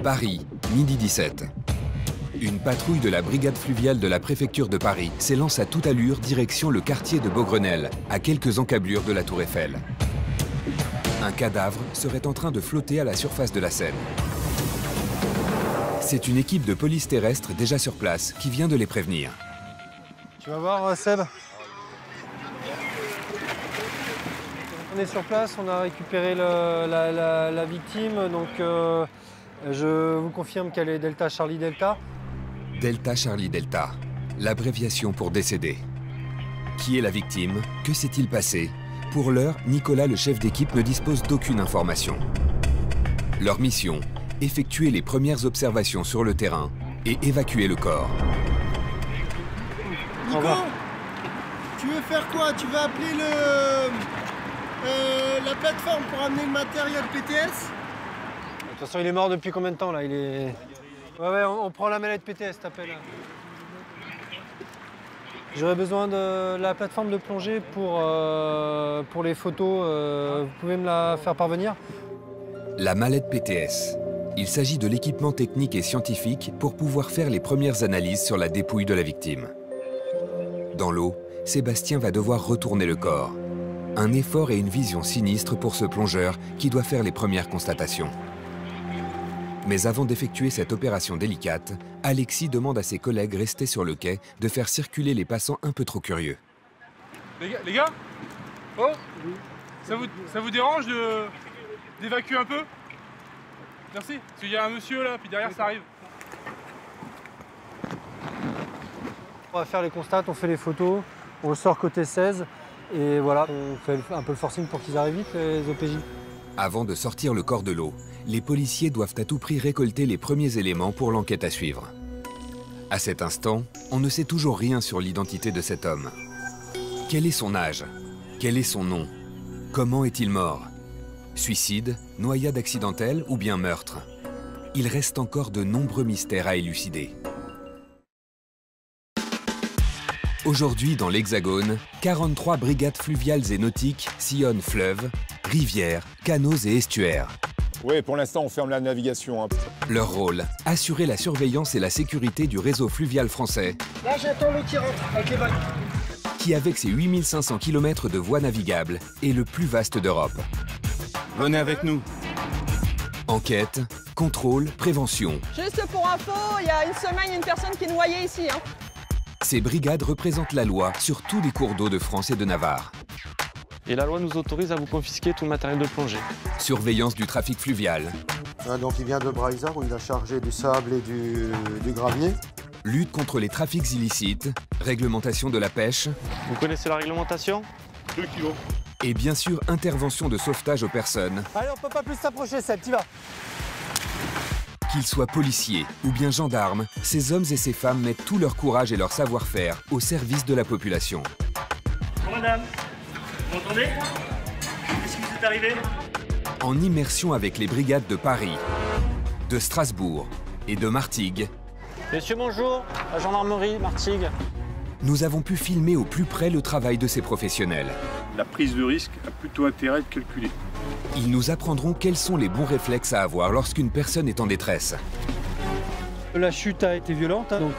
Paris, midi 17. Une patrouille de la brigade fluviale de la préfecture de Paris s'élance à toute allure direction le quartier de Beaugrenelle, à quelques encablures de la Tour Eiffel. Un cadavre serait en train de flotter à la surface de la Seine. C'est une équipe de police terrestre déjà sur place qui vient de les prévenir. Tu vas voir, Seb. On est sur place, on a récupéré la victime, donc je vous confirme qu'elle est Delta Charlie Delta. Delta Charlie Delta, l'abréviation pour décédé. Qui est la victime? Que s'est-il passé? Pour l'heure, Nicolas, le chef d'équipe, ne dispose d'aucune information. Leur mission, effectuer les premières observations sur le terrain et évacuer le corps. Nico, tu veux faire quoi? Tu vas appeler la plateforme pour amener le matériel PTS? De toute façon, il est mort depuis combien de temps là? Ouais, on prend la mallette PTS, t'appelles. J'aurais besoin de la plateforme de plongée pour les photos. Vous pouvez me la faire parvenir? La mallette PTS. Il s'agit de l'équipement technique et scientifique pour pouvoir faire les premières analyses sur la dépouille de la victime. Dans l'eau, Sébastien va devoir retourner le corps. Un effort et une vision sinistre pour ce plongeur qui doit faire les premières constatations. Mais avant d'effectuer cette opération délicate, Alexis demande à ses collègues restés sur le quai de faire circuler les passants un peu trop curieux. Les gars Oh ça vous dérange d'évacuer un peu? Merci, parce qu'il y a un monsieur là, puis derrière ça arrive. On va faire les constats, on fait les photos, on sort côté 16 et voilà, on fait un peu le forcing pour qu'ils arrivent vite, les OPJ. Avant de sortir le corps de l'eau, les policiers doivent à tout prix récolter les premiers éléments pour l'enquête à suivre. À cet instant, on ne sait toujours rien sur l'identité de cet homme. Quel est son âge? Quel est son nom? Comment est-il mort? Suicide, noyade accidentelle ou bien meurtre? Il reste encore de nombreux mystères à élucider. Aujourd'hui, dans l'Hexagone, 43 brigades fluviales et nautiques sillonnent fleuves, rivières, canaux et estuaires. Oui, pour l'instant, on ferme la navigation. Leur rôle, assurer la surveillance et la sécurité du réseau fluvial français. Là, j'attends l'eau qui rentre avec les vagues. Qui, avec ses 8500 km de voies navigables, est le plus vaste d'Europe. Venez avec nous. Enquête, contrôle, prévention. Juste pour info, il y a une semaine, une personne qui est noyée ici. Ces brigades représentent la loi sur tous les cours d'eau de France et de Navarre. Et la loi nous autorise à vous confisquer tout le matériel de plongée. Surveillance du trafic fluvial. Donc il vient de Braïsard où il a chargé du sable et du gravier. Lutte contre les trafics illicites, réglementation de la pêche. Vous connaissez la réglementation? 2 kilos. Et bien sûr, intervention de sauvetage aux personnes. Allez, on peut pas plus s'approcher, Seb, t'y vas. Qu'ils soient policiers ou bien gendarmes, ces hommes et ces femmes mettent tout leur courage et leur savoir-faire au service de la population. Bonjour madame, vous m'entendez? Qu'est-ce qui vous est arrivé? En immersion avec les brigades de Paris, de Strasbourg et de Martigues, Monsieur, bonjour, la gendarmerie, Martigues. nous avons pu filmer au plus près le travail de ces professionnels. La prise de risque a plutôt intérêt à être calculée. Ils nous apprendront quels sont les bons réflexes à avoir lorsqu'une personne est en détresse. La chute a été violente, donc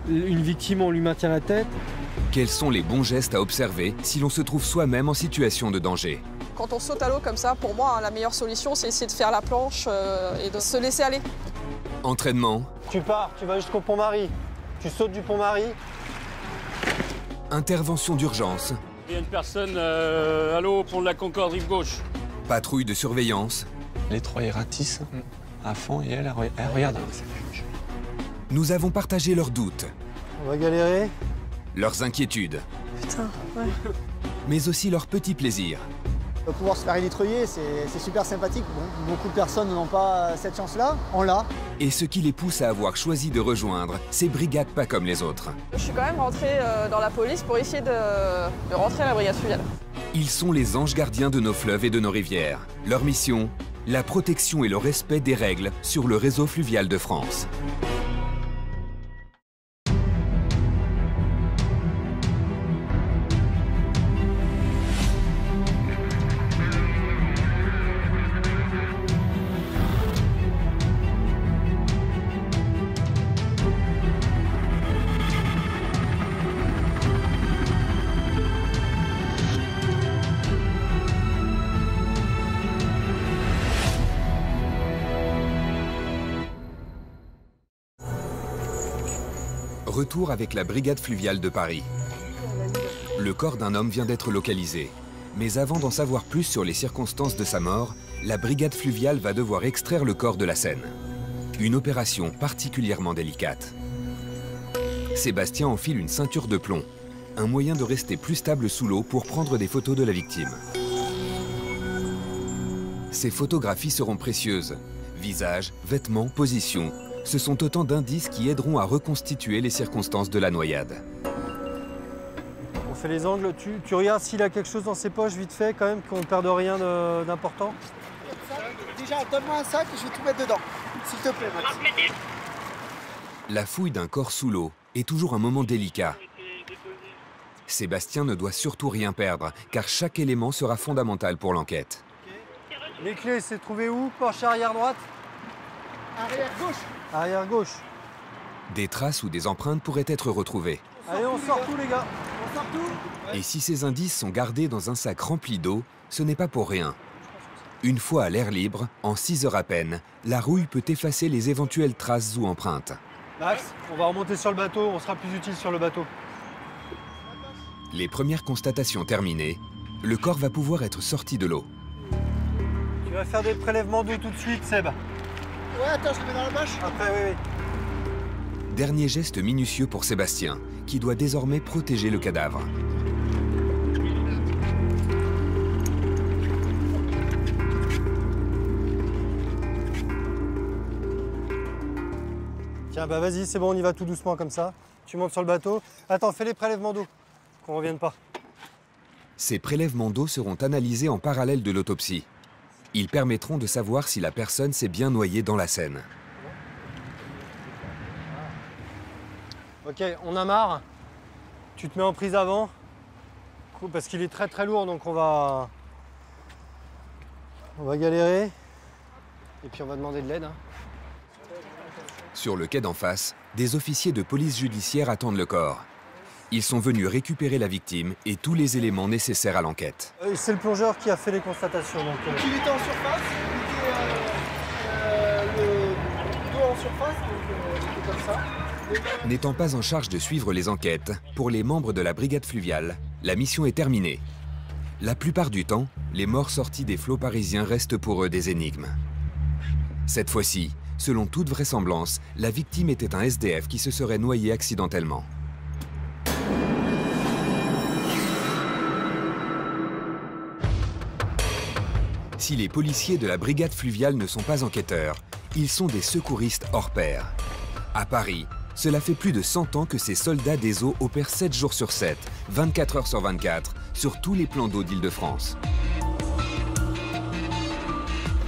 une victime, on lui maintient la tête. Quels sont les bons gestes à observer si l'on se trouve soi-même en situation de danger? Quand on saute à l'eau comme ça, pour moi, la meilleure solution, c'est essayer de faire la planche et de se laisser aller. Entraînement. Tu pars, tu vas jusqu'au Pont-Marie, tu sautes du Pont-Marie. Intervention d'urgence. Il y a une personne à l'eau au pont de la Concorde, rive gauche. Patrouille de surveillance. Les trois, ils ratissent à fond et elle regarde. Nous avons partagé leurs doutes, On va galérer. leurs inquiétudes, Putain, ouais. mais aussi leurs petits plaisirs. Pouvoir se faire élitreiller, c'est super sympathique. Bon, beaucoup de personnes n'ont pas cette chance-là, on l'a. Et ce qui les pousse à avoir choisi de rejoindre ces brigades pas comme les autres. Je suis quand même rentrée dans la police pour essayer de rentrer à la brigade fluviale. Ils sont les anges gardiens de nos fleuves et de nos rivières. Leur mission, la protection et le respect des règles sur le réseau fluvial de France. Retour avec la brigade fluviale de Paris. Le corps d'un homme vient d'être localisé. Mais avant d'en savoir plus sur les circonstances de sa mort, la brigade fluviale va devoir extraire le corps de la Seine. Une opération particulièrement délicate. Sébastien enfile une ceinture de plomb, un moyen de rester plus stable sous l'eau pour prendre des photos de la victime. Ces photographies seront précieuses. Visage, vêtements, position, ce sont autant d'indices qui aideront à reconstituer les circonstances de la noyade. On fait les angles. Tu regardes s'il a quelque chose dans ses poches vite fait quand même, qu'on ne perde rien d'important. Déjà, donne-moi un sac et je vais tout mettre dedans. S'il te plaît, Max. La fouille d'un corps sous l'eau est toujours un moment délicat. Sébastien ne doit surtout rien perdre, car chaque élément sera fondamental pour l'enquête. Les clés, c'est trouvé où? Porche arrière droite? Arrière gauche. Arrière gauche. Des traces ou des empreintes pourraient être retrouvées. Allez, on sort tout, les gars. On sort tout. Et si ces indices sont gardés dans un sac rempli d'eau, ce n'est pas pour rien. Une fois à l'air libre, en 6 heures à peine, la rouille peut effacer les éventuelles traces ou empreintes. Max, on va remonter sur le bateau, on sera plus utile sur le bateau. Les premières constatations terminées, le corps va pouvoir être sorti de l'eau. Tu vas faire des prélèvements d'eau tout de suite, Seb. Ouais, attends, je le mets dans la bâche. Après, oui. Dernier geste minutieux pour Sébastien, qui doit désormais protéger le cadavre. Tiens, bah vas-y, c'est bon, on y va tout doucement comme ça. Tu montes sur le bateau. Attends, fais les prélèvements d'eau, qu'on ne revienne pas. Ces prélèvements d'eau seront analysés en parallèle de l'autopsie. Ils permettront de savoir si la personne s'est bien noyée dans la Seine. Ok, on amarre. Tu te mets en prise avant. Parce qu'il est très très lourd, donc on va galérer. Et puis on va demander de l'aide. Hein. Sur le quai d'en face, des officiers de police judiciaire attendent le corps. Ils sont venus récupérer la victime et tous les éléments nécessaires à l'enquête. C'est le plongeur qui a fait les constatations. Donc, Il était en surface, il était le dos en surface, donc il était comme ça. N'étant pas en charge de suivre les enquêtes, pour les membres de la brigade fluviale, la mission est terminée. La plupart du temps, les morts sortis des flots parisiens restent pour eux des énigmes. Cette fois-ci, selon toute vraisemblance, la victime était un SDF qui se serait noyé accidentellement. Si les policiers de la brigade fluviale ne sont pas enquêteurs, ils sont des secouristes hors pair. À Paris, cela fait plus de 100 ans que ces soldats des eaux opèrent 7 jours sur 7, 24 heures sur 24, sur tous les plans d'eau d'Île-de-France.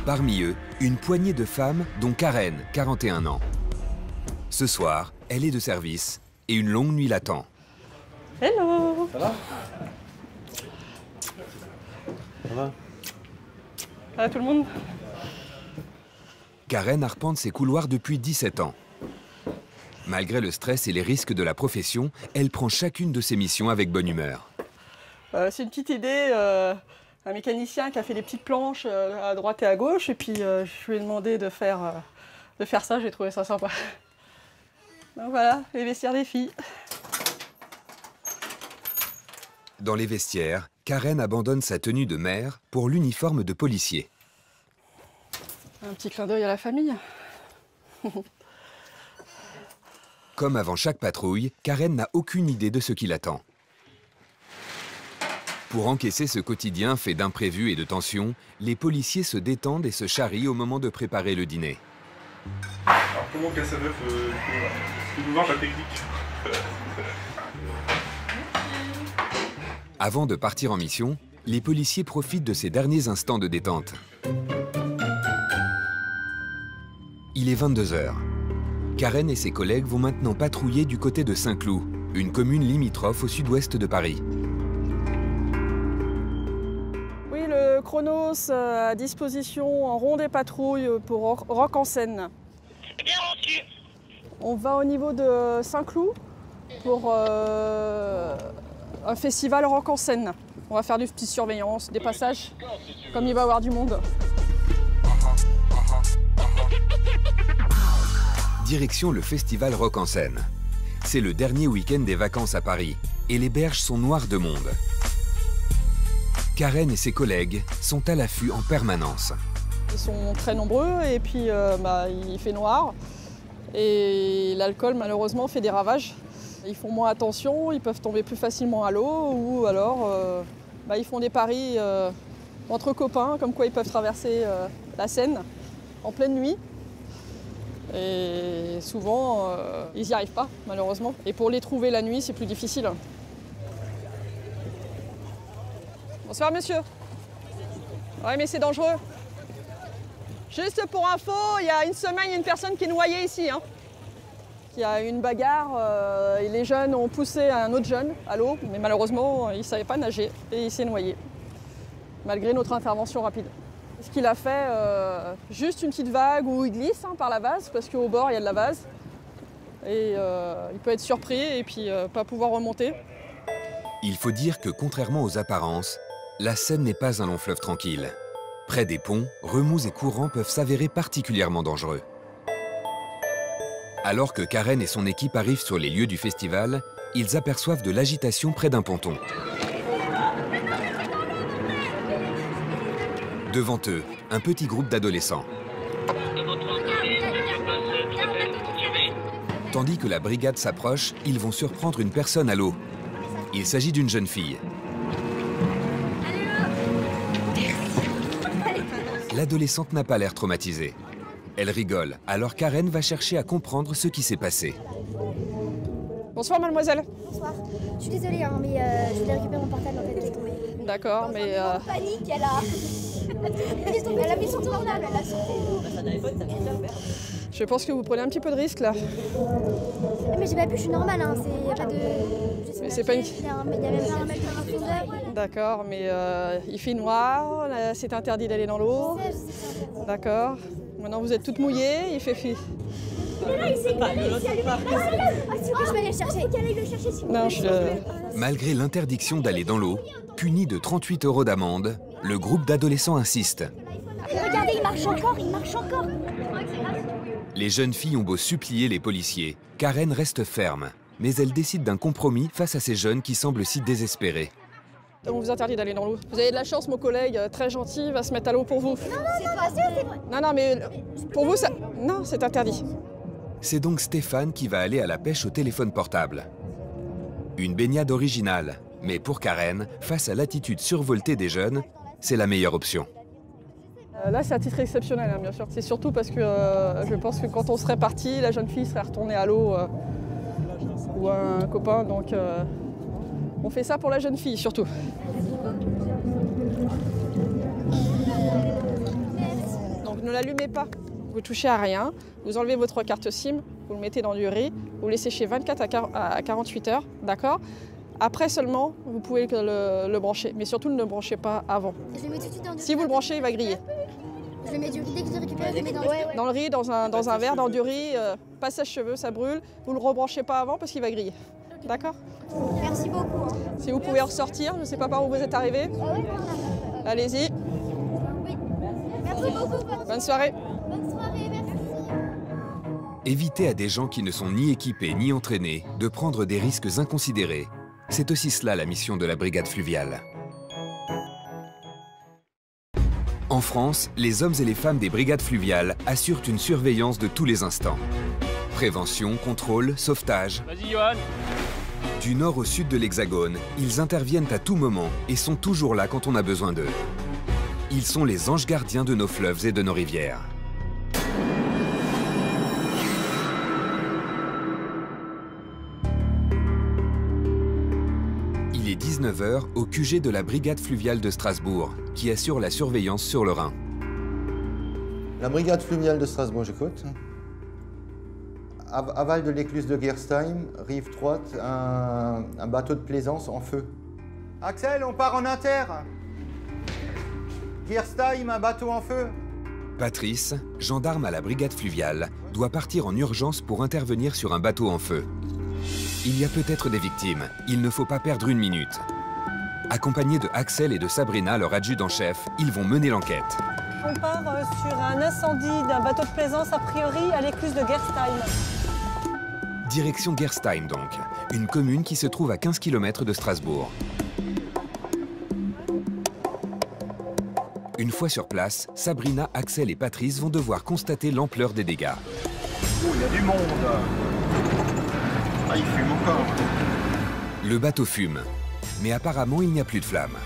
Parmi eux, une poignée de femmes, dont Karen, 41 ans. Ce soir, elle est de service et une longue nuit l'attend. Hello. Ça va? Ça va? Ça va tout le monde? Karen arpente ces couloirs depuis 17 ans. Malgré le stress et les risques de la profession, elle prend chacune de ses missions avec bonne humeur. C'est une petite idée, un mécanicien qui a fait des petites planches à droite et à gauche, et puis je lui ai demandé de faire ça, j'ai trouvé ça sympa. Donc voilà, les vestiaires des filles. Dans les vestiaires, Karen abandonne sa tenue de mère pour l'uniforme de policier. Un petit clin d'œil à la famille. Comme avant chaque patrouille, Karen n'a aucune idée de ce qui l'attend. Pour encaisser ce quotidien fait d'imprévus et de tensions, les policiers se détendent et se charrient au moment de préparer le dîner. Alors comment Cassaneuf peut nous voir ta technique? Avant de partir en mission, les policiers profitent de ces derniers instants de détente. Il est 22 h. Karen et ses collègues vont maintenant patrouiller du côté de Saint-Cloud, une commune limitrophe au sud-ouest de Paris. Oui, le Chronos à disposition en rond des patrouilles pour Rock en Seine. Bien reçu. On va au niveau de Saint-Cloud pour un festival Rock en Seine. On va faire des petites surveillances, des passages, comme il va y avoir du monde. Direction le festival Rock en Seine. C'est le dernier week-end des vacances à Paris et les berges sont noires de monde. Karen et ses collègues sont à l'affût en permanence. Ils sont très nombreux et puis il fait noir. Et l'alcool, malheureusement, fait des ravages. Ils font moins attention, ils peuvent tomber plus facilement à l'eau ou alors ils font des paris entre copains, comme quoi ils peuvent traverser la Seine en pleine nuit. Et souvent, ils n'y arrivent pas, malheureusement. Et pour les trouver la nuit, c'est plus difficile. Bonsoir, monsieur. Ouais, mais c'est dangereux. Juste pour info, il y a une semaine, il y a une personne qui est noyée ici. Il y a eu une bagarre et les jeunes ont poussé un autre jeune à l'eau, mais malheureusement, il ne savait pas nager et il s'est noyé, malgré notre intervention rapide. Ce qu'il a fait, juste une petite vague où il glisse par la vase, parce qu'au bord, il y a de la vase. Et il peut être surpris et puis pas pouvoir remonter. Il faut dire que, contrairement aux apparences, la Seine n'est pas un long fleuve tranquille. Près des ponts, remous et courants peuvent s'avérer particulièrement dangereux. Alors que Karen et son équipe arrivent sur les lieux du festival, ils aperçoivent de l'agitation près d'un ponton. Devant eux, un petit groupe d'adolescents. Tandis que la brigade s'approche, ils vont surprendre une personne à l'eau. Il s'agit d'une jeune fille. L'adolescente n'a pas l'air traumatisée. Elle rigole, alors Karen va chercher à comprendre ce qui s'est passé. Bonsoir, mademoiselle. Bonsoir. Je suis désolée, mais je voulais récupérer mon portable en fait, qui est tombé. D'accord, mais... panique, elle a mis son portable, elle a sauté. Je pense que vous prenez un petit peu de risque, là. Mais j'ai pas pu, je suis normale, il n'y a pas de... Mais c'est pas une... Il y a même pas un mec dans un fondeur. D'accord, mais il fait noir, c'est interdit d'aller dans l'eau. D'accord. Maintenant, vous êtes toutes mouillées, il fait fi. Il est là, il s'est je vais aller le chercher. Allez le chercher, s'il vous plaît. Malgré l'interdiction d'aller dans l'eau, puni de 38 € d'amende, le groupe d'adolescents insiste. Regardez, il marche encore, il marche encore. Les jeunes filles ont beau supplier les policiers, Karen reste ferme. Mais elle décide d'un compromis face à ces jeunes qui semblent si désespérés. On vous interdit d'aller dans l'eau. Vous avez de la chance, mon collègue, très gentil, va se mettre à l'eau pour vous. Non, c'est pas sûr, c'est vrai. Non, mais pour vous, ça... Non, c'est interdit. C'est donc Stéphane qui va aller à la pêche au téléphone portable. Une baignade originale, mais pour Karen, face à l'attitude survoltée des jeunes, c'est la meilleure option. Là, c'est à titre exceptionnel, bien sûr. C'est surtout parce que je pense que quand on serait parti, la jeune fille serait retournée à l'eau ou un copain, donc on fait ça pour la jeune fille, surtout. Donc ne l'allumez pas, vous touchez à rien, vous enlevez votre carte SIM, vous le mettez dans du riz, vous le laissez chez 24 à 48 heures, d'accord ? Après seulement, vous pouvez le brancher, mais surtout ne le branchez pas avant. Je le mets tout de suite dans du Si vous le branchez, il va griller. Je le mets dès que je le récupère, je le mets dans le riz, dans un verre, dans du riz, pas sèche-cheveux, ça brûle. Vous ne le rebranchez pas avant parce qu'il va griller. D'accord ? Merci beaucoup. Si vous pouvez ressortir, je ne sais pas par où vous êtes arrivé. Allez-y. Oui. Merci beaucoup. Bonne soirée. Bonne soirée, merci. Éviter à des gens qui ne sont ni équipés ni entraînés de prendre des risques inconsidérés. C'est aussi cela la mission de la brigade fluviale. En France, les hommes et les femmes des brigades fluviales assurent une surveillance de tous les instants. Prévention, contrôle, sauvetage. Vas-y, Johan. Du nord au sud de l'Hexagone, ils interviennent à tout moment et sont toujours là quand on a besoin d'eux. Ils sont les anges gardiens de nos fleuves et de nos rivières. Il est 19 h au QG de la brigade fluviale de Strasbourg, qui assure la surveillance sur le Rhin. La brigade fluviale de Strasbourg, j'écoute. Aval de l'écluse de Gerstheim, rive droite, un bateau de plaisance en feu. Axel, on part en inter. Gerstheim, un bateau en feu. Patrice, gendarme à la brigade fluviale, doit partir en urgence pour intervenir sur un bateau en feu. Il y a peut-être des victimes, il ne faut pas perdre une minute. Accompagnés de Axel et de Sabrina, leur adjudant-chef, ils vont mener l'enquête. On part sur un incendie d'un bateau de plaisance, a priori à l'écluse de Gerstheim. Direction Gerstheim donc, une commune qui se trouve à 15 km de Strasbourg. Une fois sur place, Sabrina, Axel et Patrice vont devoir constater l'ampleur des dégâts. Oh, il y a du monde. Ah, il fume encore. Le bateau fume, mais apparemment il n'y a plus de flammes.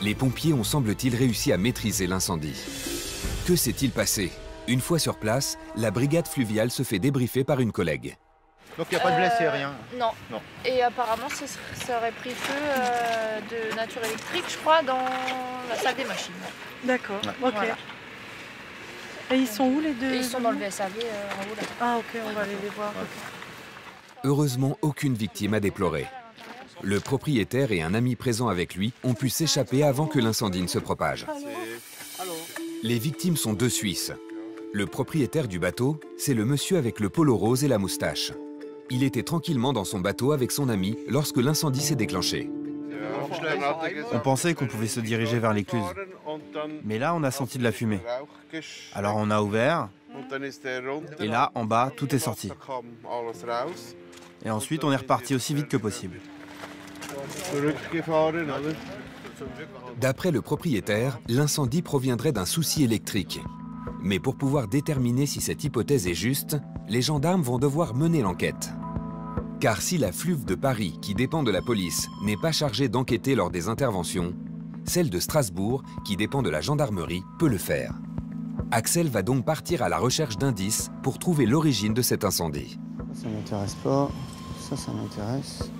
Les pompiers ont semble-t-il réussi à maîtriser l'incendie. Que s'est-il passé? Une fois sur place, la brigade fluviale se fait débriefer par une collègue. Donc il n'y a pas de blessés, rien? Non. Et apparemment, ça aurait pris feu de nature électrique, je crois, dans la salle des machines. D'accord, ouais. ok. Voilà. Et ils sont où les deux? Et ils sont dans le VSAV en haut là. Ah ok, on va aller les voir. Ouais. Heureusement, aucune victime à déplorer. Le propriétaire et un ami présent avec lui ont pu s'échapper avant que l'incendie ne se propage. Les victimes sont deux Suisses. Le propriétaire du bateau, c'est le monsieur avec le polo rose et la moustache. Il était tranquillement dans son bateau avec son ami lorsque l'incendie s'est déclenché. On pensait qu'on pouvait se diriger vers l'écluse. Mais là, on a senti de la fumée. Alors on a ouvert. Et là, en bas, tout est sorti. Et ensuite, on est reparti aussi vite que possible. D'après le propriétaire, l'incendie proviendrait d'un souci électrique. Mais pour pouvoir déterminer si cette hypothèse est juste, les gendarmes vont devoir mener l'enquête. Car si la FLUV de Paris, qui dépend de la police, n'est pas chargée d'enquêter lors des interventions, celle de Strasbourg, qui dépend de la gendarmerie, peut le faire. Axel va donc partir à la recherche d'indices pour trouver l'origine de cet incendie. Ça m'intéresse pas, ça m'intéresse.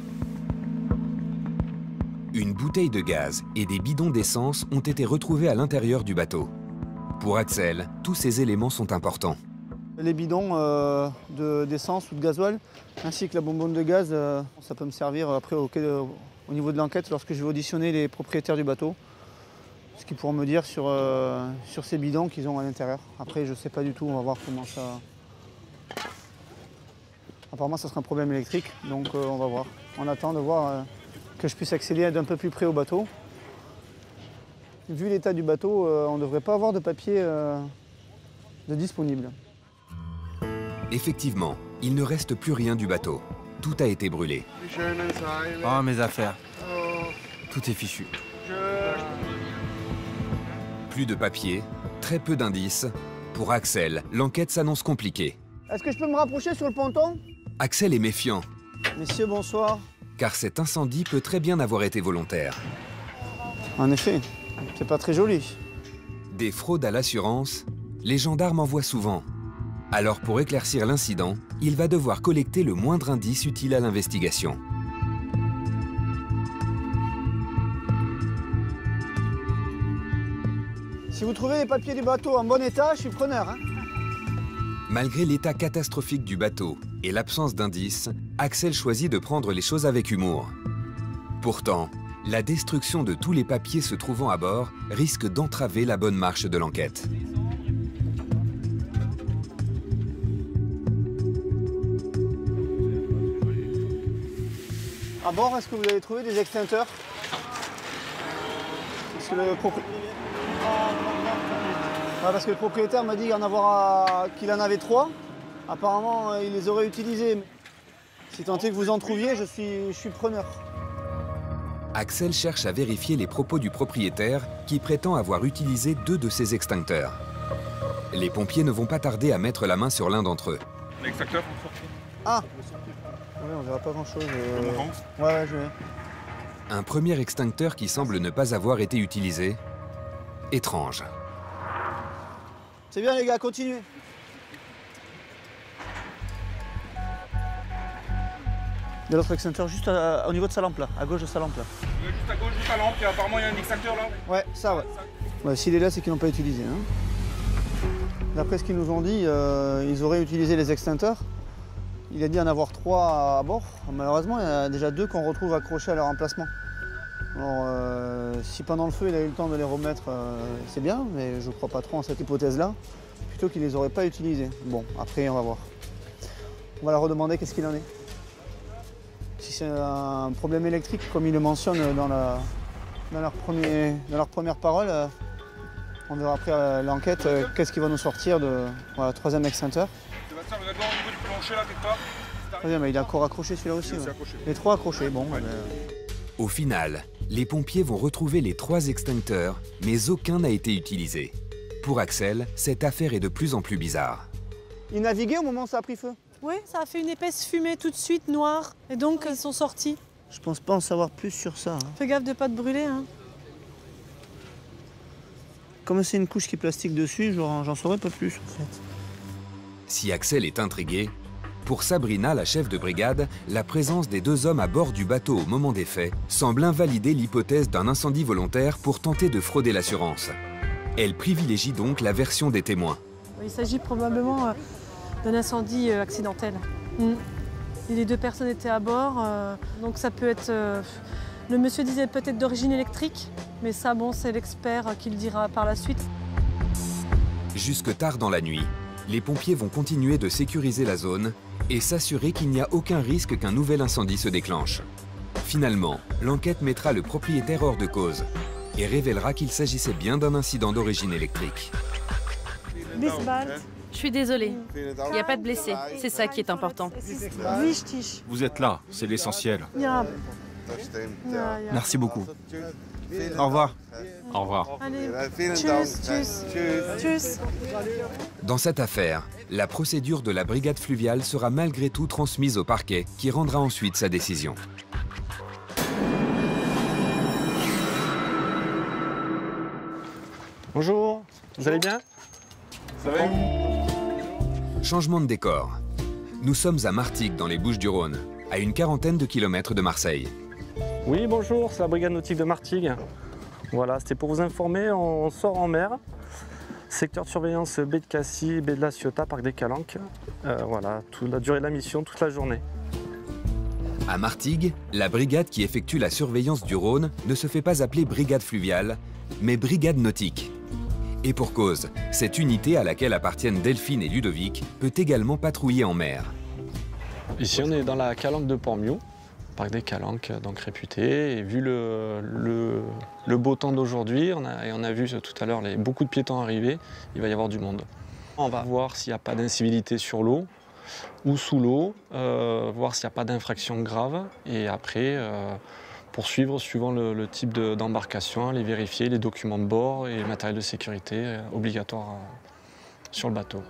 Une bouteille de gaz et des bidons d'essence ont été retrouvés à l'intérieur du bateau. Pour Axel, tous ces éléments sont importants. Les bidons d'essence ou de gasoil, ainsi que la bonbonne de gaz, ça peut me servir après au niveau de l'enquête lorsque je vais auditionner les propriétaires du bateau. Ce qu'ils pourront me dire sur ces bidons qu'ils ont à l'intérieur. Après, je ne sais pas du tout, on va voir comment ça... Apparemment, ça sera un problème électrique, donc on va voir. On attend de voir que je puisse accéder d'un peu plus près au bateau. Vu l'état du bateau, on ne devrait pas avoir de papier de disponible. Effectivement, il ne reste plus rien du bateau. Tout a été brûlé. Oh, mes affaires. Tout est fichu. Plus de papier, très peu d'indices. Pour Axel, l'enquête s'annonce compliquée. Est-ce que je peux me rapprocher sur le ponton? Axel est méfiant. Messieurs, bonsoir. Car cet incendie peut très bien avoir été volontaire. En effet, c'est pas très joli. Des fraudes à l'assurance, les gendarmes en voient souvent. Alors pour éclaircir l'incident, il va devoir collecter le moindre indice utile à l'investigation. Si vous trouvez les papiers du bateau en bon état, je suis preneur. Hein. Malgré l'état catastrophique du bateau et l'absence d'indices, Axel choisit de prendre les choses avec humour. Pourtant, la destruction de tous les papiers se trouvant à bord risque d'entraver la bonne marche de l'enquête. À bord, est-ce que vous avez trouvé des extincteurs? Parce que le propriétaire m'a dit qu'il en avait 3. Apparemment, il les aurait utilisés. Si tant est que vous en trouviez, je suis preneur. Axel cherche à vérifier les propos du propriétaire qui prétend avoir utilisé 2 de ses extincteurs. Les pompiers ne vont pas tarder à mettre la main sur l'un d'entre eux. L'extincteur? Ah oui, on verra pas grand-chose. Ouais, je vais. Un premier extincteur qui semble ne pas avoir été utilisé. Étrange. C'est bien les gars, continuez. Il y a l'autre extincteur juste au niveau de sa lampe là, à gauche de sa lampe là. Juste à gauche de sa lampe, et apparemment il y a un extincteur là. Ouais, ça ouais. Ouais, s'il est là, c'est qu'ils n'ont pas utilisé. Hein. D'après ce qu'ils nous ont dit, ils auraient utilisé les extincteurs. Il a dit en avoir 3 à bord. Malheureusement, il y en a déjà 2 qu'on retrouve accrochés à leur emplacement. Alors, si pendant le feu, il a eu le temps de les remettre, c'est bien, mais je ne crois pas trop en cette hypothèse-là. Plutôt qu'il ne les aurait pas utilisés. Bon, après, on va voir. On va leur redemander qu'est-ce qu'il en est. Si c'est un problème électrique, comme ils le mentionnent dans leur première parole, on verra après l'enquête qu'est-ce qui va nous sortir de voilà, 3e extincteur. Sébastien, regarde voir au niveau du plancher là quelque part. Très bien, mais il est encore accroché celui-là aussi. Ouais. Les 3 accrochés, bon. Ouais. Au final, les pompiers vont retrouver les 3 extincteurs, mais aucun n'a été utilisé. Pour Axel, cette affaire est de plus en plus bizarre. Il naviguait au moment où ça a pris feu? Oui, ça a fait une épaisse fumée tout de suite, noire, et donc ils sont sortis. Je pense pas en savoir plus sur ça. Hein. Fais gaffe de pas te brûler. Hein. Comme c'est une couche qui est plastique dessus, j'en saurais pas plus en fait. Si Axel est intrigué, pour Sabrina, la chef de brigade, la présence des 2 hommes à bord du bateau au moment des faits semble invalider l'hypothèse d'un incendie volontaire pour tenter de frauder l'assurance. Elle privilégie donc la version des témoins. Il s'agit probablement d'un incendie accidentel. Et les 2 personnes étaient à bord, donc ça peut être... le monsieur disait peut-être d'origine électrique, mais ça, bon, c'est l'expert qui le dira par la suite. Jusque tard dans la nuit, les pompiers vont continuer de sécuriser la zone et s'assurer qu'il n'y a aucun risque qu'un nouvel incendie se déclenche. Finalement, l'enquête mettra le propriétaire hors de cause et révélera qu'il s'agissait bien d'un incident d'origine électrique. Je suis désolée, il n'y a pas de blessés, c'est ça qui est important. Vous êtes là, c'est l'essentiel. Merci beaucoup. Au revoir. Au revoir. Allez, tchuss. Dans cette affaire, la procédure de la brigade fluviale sera malgré tout transmise au parquet qui rendra ensuite sa décision. Bonjour, vous allez bien? Ça va? Changement de décor. Nous sommes à Martigues dans les Bouches-du-Rhône, à une quarantaine de kilomètres de Marseille. Oui, bonjour, c'est la brigade nautique de Martigues. Voilà, c'était pour vous informer, on sort en mer. Secteur de surveillance baie de Cassis, baie de la Ciotat, parc des Calanques. Voilà, toute la durée de la mission, toute la journée. À Martigues, la brigade qui effectue la surveillance du Rhône ne se fait pas appeler brigade fluviale, mais brigade nautique. Et pour cause, cette unité à laquelle appartiennent Delphine et Ludovic peut également patrouiller en mer. Ici, on est dans la Calanque de Port-Miou, parc des Calanques, donc réputé. Et vu le beau temps d'aujourd'hui, on a vu tout à l'heure beaucoup de piétons arriver, il va y avoir du monde. On va voir s'il n'y a pas d'incivilité sur l'eau ou sous l'eau, voir s'il n'y a pas d'infraction grave. Et après, poursuivre suivant le type d'embarcation, les vérifier, les documents de bord et le matériel de sécurité obligatoire sur le bateau.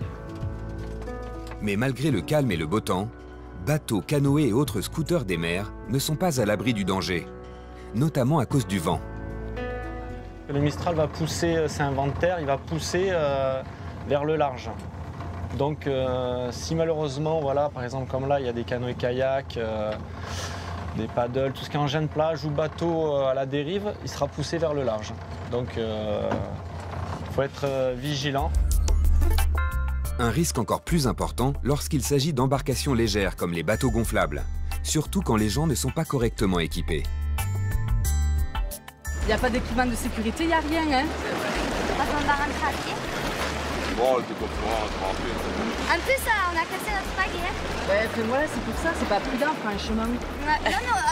Mais malgré le calme et le beau temps, bateaux, canoës et autres scooters des mers ne sont pas à l'abri du danger, notamment à cause du vent. Le Mistral va pousser, c'est un vent de terre, il va pousser vers le large. Donc si malheureusement, voilà, par exemple comme là, il y a des canoës-kayaks, des paddles, tout ce qui est engin de plage ou bateau à la dérive, il sera poussé vers le large. Donc il faut être vigilant. Un risque encore plus important lorsqu'il s'agit d'embarcations légères comme les bateaux gonflables, surtout quand les gens ne sont pas correctement équipés. Il n'y a pas d'équipement de sécurité, il n'y a rien, hein. On va rentrer à pied. Bon, le décoffrement, En plus, on a cassé notre baguette. Ouais, après moi, c'est pour ça, c'est pas prudent, franchement. Non,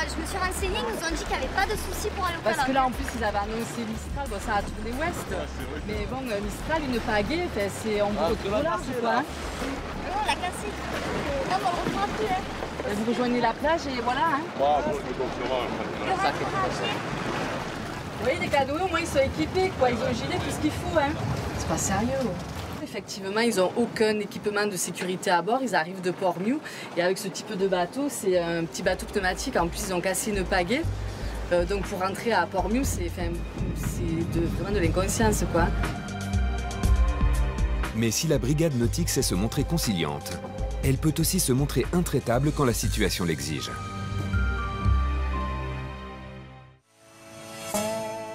je me suis renseignée, ils nous ont dit qu'il n'y avait pas de soucis pour aller au Parce que là, en plus, ils avaient annoncé Mistral, bon, ça a tourné ouest. Mais bon, Mistral, une pagaie, on vous retrouve au large, quoi. Non, on l'a cassé. Non, on ne reprend plus, hein. Vous rejoignez la plage et voilà, hein. Bon, le décoffrement, ça fait Vous voyez, les canoës, au moins, ils sont équipés, quoi. Ils ont un gilet, tout ce qu'il faut, hein. C'est pas sérieux. Effectivement, ils n'ont aucun équipement de sécurité à bord. Ils arrivent de Port-Miou. Et avec ce type de bateau, c'est un petit bateau pneumatique. En plus, ils ont cassé une pagaie. Donc, pour rentrer à Port-Miou, c'est vraiment de l'inconscience, quoi. Mais si la brigade nautique sait se montrer conciliante, elle peut aussi se montrer intraitable quand la situation l'exige.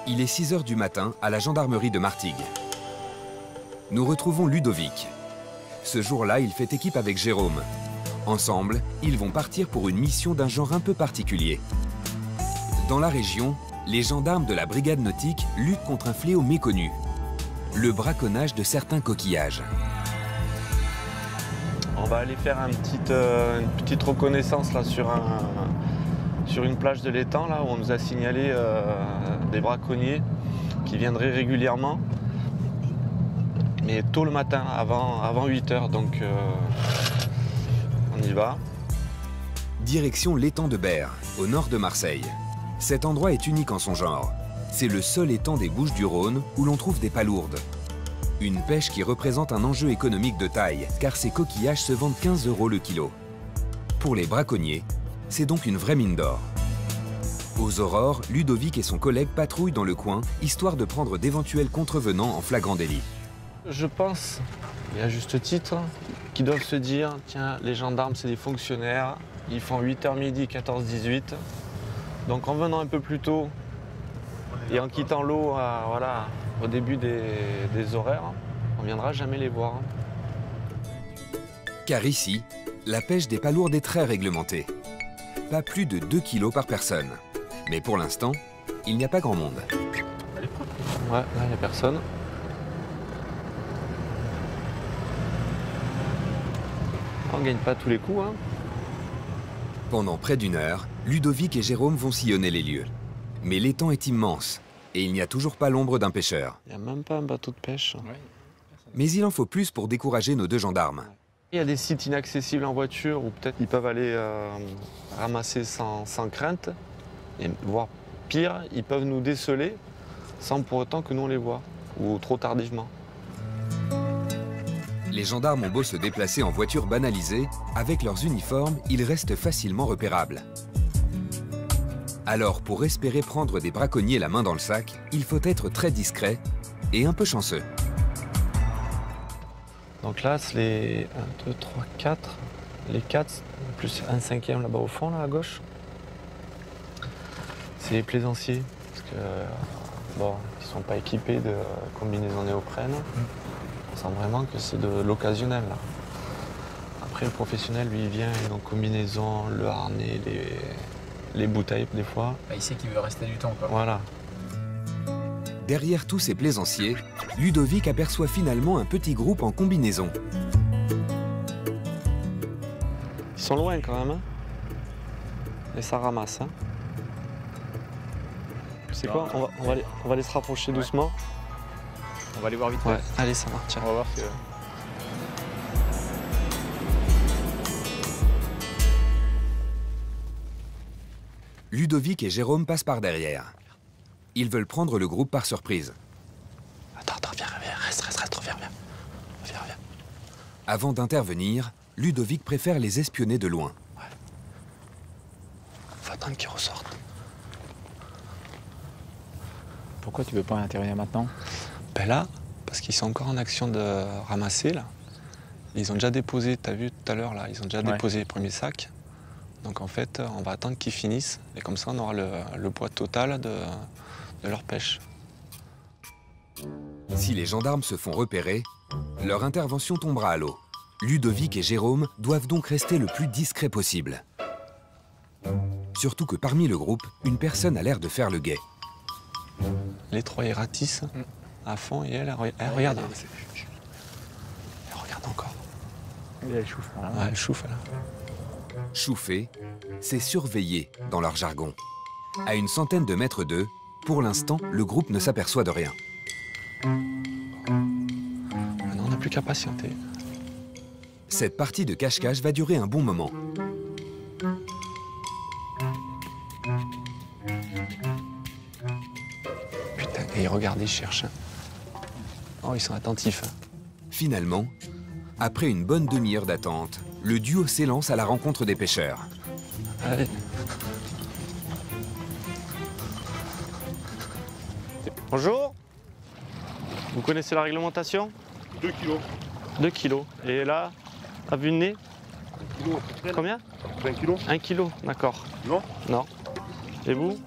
Il est 6 h du matin à la gendarmerie de Martigues. Nous retrouvons Ludovic. Ce jour-là, il fait équipe avec Jérôme. Ensemble, ils vont partir pour une mission d'un genre un peu particulier. Dans la région, les gendarmes de la brigade nautique luttent contre un fléau méconnu, le braconnage de certains coquillages. On va aller faire une petite reconnaissance là, sur une plage de l'étang, là où on nous a signalé des braconniers qui viendraient régulièrement. Mais tôt le matin, avant 8 h, donc on y va. Direction l'étang de Berre, au nord de Marseille. Cet endroit est unique en son genre. C'est le seul étang des Bouches-du-Rhône où l'on trouve des palourdes. Une pêche qui représente un enjeu économique de taille, car ces coquillages se vendent 15 € le kilo. Pour les braconniers, c'est donc une vraie mine d'or. Aux aurores, Ludovic et son collègue patrouillent dans le coin, histoire de prendre d'éventuels contrevenants en flagrant délit. Je pense, et à juste titre, qu'ils doivent se dire, tiens, les gendarmes, c'est des fonctionnaires, ils font 8h midi, 14-18. Donc en venant un peu plus tôt et en quittant l'eau voilà, au début des horaires, on ne viendra jamais les voir. Car ici, la pêche des palourdes est très réglementée. Pas plus de 2 kilos par personne. Mais pour l'instant, il n'y a pas grand monde. Ouais, là, il n'y a personne. On ne gagne pas tous les coups. Hein. Pendant près d'1 heure, Ludovic et Jérôme vont sillonner les lieux. Mais l'étang est immense et il n'y a toujours pas l'ombre d'un pêcheur. Il n'y a même pas un bateau de pêche. Mais il en faut plus pour décourager nos 2 gendarmes. Il y a des sites inaccessibles en voiture où peut-être ils peuvent aller ramasser sans crainte. Et voire pire, ils peuvent nous déceler sans pour autant que nous on les voit, ou trop tardivement. Les gendarmes ont beau se déplacer en voiture banalisée, avec leurs uniformes, ils restent facilement repérables. Alors, pour espérer prendre des braconniers la main dans le sac, il faut être très discret et un peu chanceux. Donc là, c'est les 1, 2, 3, 4. Les 4, plus un 5e là-bas au fond, là, à gauche. C'est les plaisanciers, parce que bon, ils ne sont pas équipés de combinaisons néoprène. On sent vraiment que c'est de l'occasionnel. Après, le professionnel, lui, il vient avec une combinaison, le harnais, les bouteilles, des fois. Bah, il sait qu'il veut rester du temps, quoi. Voilà. Derrière tous ces plaisanciers, Ludovic aperçoit finalement un petit groupe en combinaison. Ils sont loin quand même, hein. Et ça ramasse. Hein. C'est quoi? On va aller se rapprocher doucement. On va aller voir vite fait. Ouais, allez, ça marche. Tiens. On va voir que... Ludovic et Jérôme passent par derrière. Ils veulent prendre le groupe par surprise. Attends, viens, reste, reviens. Avant d'intervenir, Ludovic préfère les espionner de loin. Ouais. Faut attendre qu'ils ressortent. Pourquoi tu veux pas intervenir maintenant? Ben là, parce qu'ils sont encore en action de ramasser, là. Ils ont déjà déposé, t'as vu tout à l'heure, là, ils ont déjà déposé les premiers sacs. Donc en fait, on va attendre qu'ils finissent, et comme ça, on aura le poids total de leur pêche. Si les gendarmes se font repérer, leur intervention tombera à l'eau. Ludovic et Jérôme doivent donc rester le plus discret possible. Surtout que parmi le groupe, une personne a l'air de faire le guet. Les 3, ils ratissent à fond, et elle regarde. Elle regarde encore. Elle chauffe. Ouais, elle chauffe, là. Chouffer, c'est surveiller dans leur jargon. À une centaine de mètres d'eux, pour l'instant, le groupe ne s'aperçoit de rien. Maintenant, on n'a plus qu'à patienter. Cette partie de cache-cache va durer un bon moment. Putain, et regardez, ils cherchent. Oh, ils sont attentifs. Finalement, après une bonne demi-heure d'attente, le duo s'élance à la rencontre des pêcheurs. Allez. Bonjour. Vous connaissez la réglementation? 2 kilos. 2 kilos. Et là, à vue de nez? Combien? 1 kilo. 1 kilo, d'accord. Non? Non. Et vous?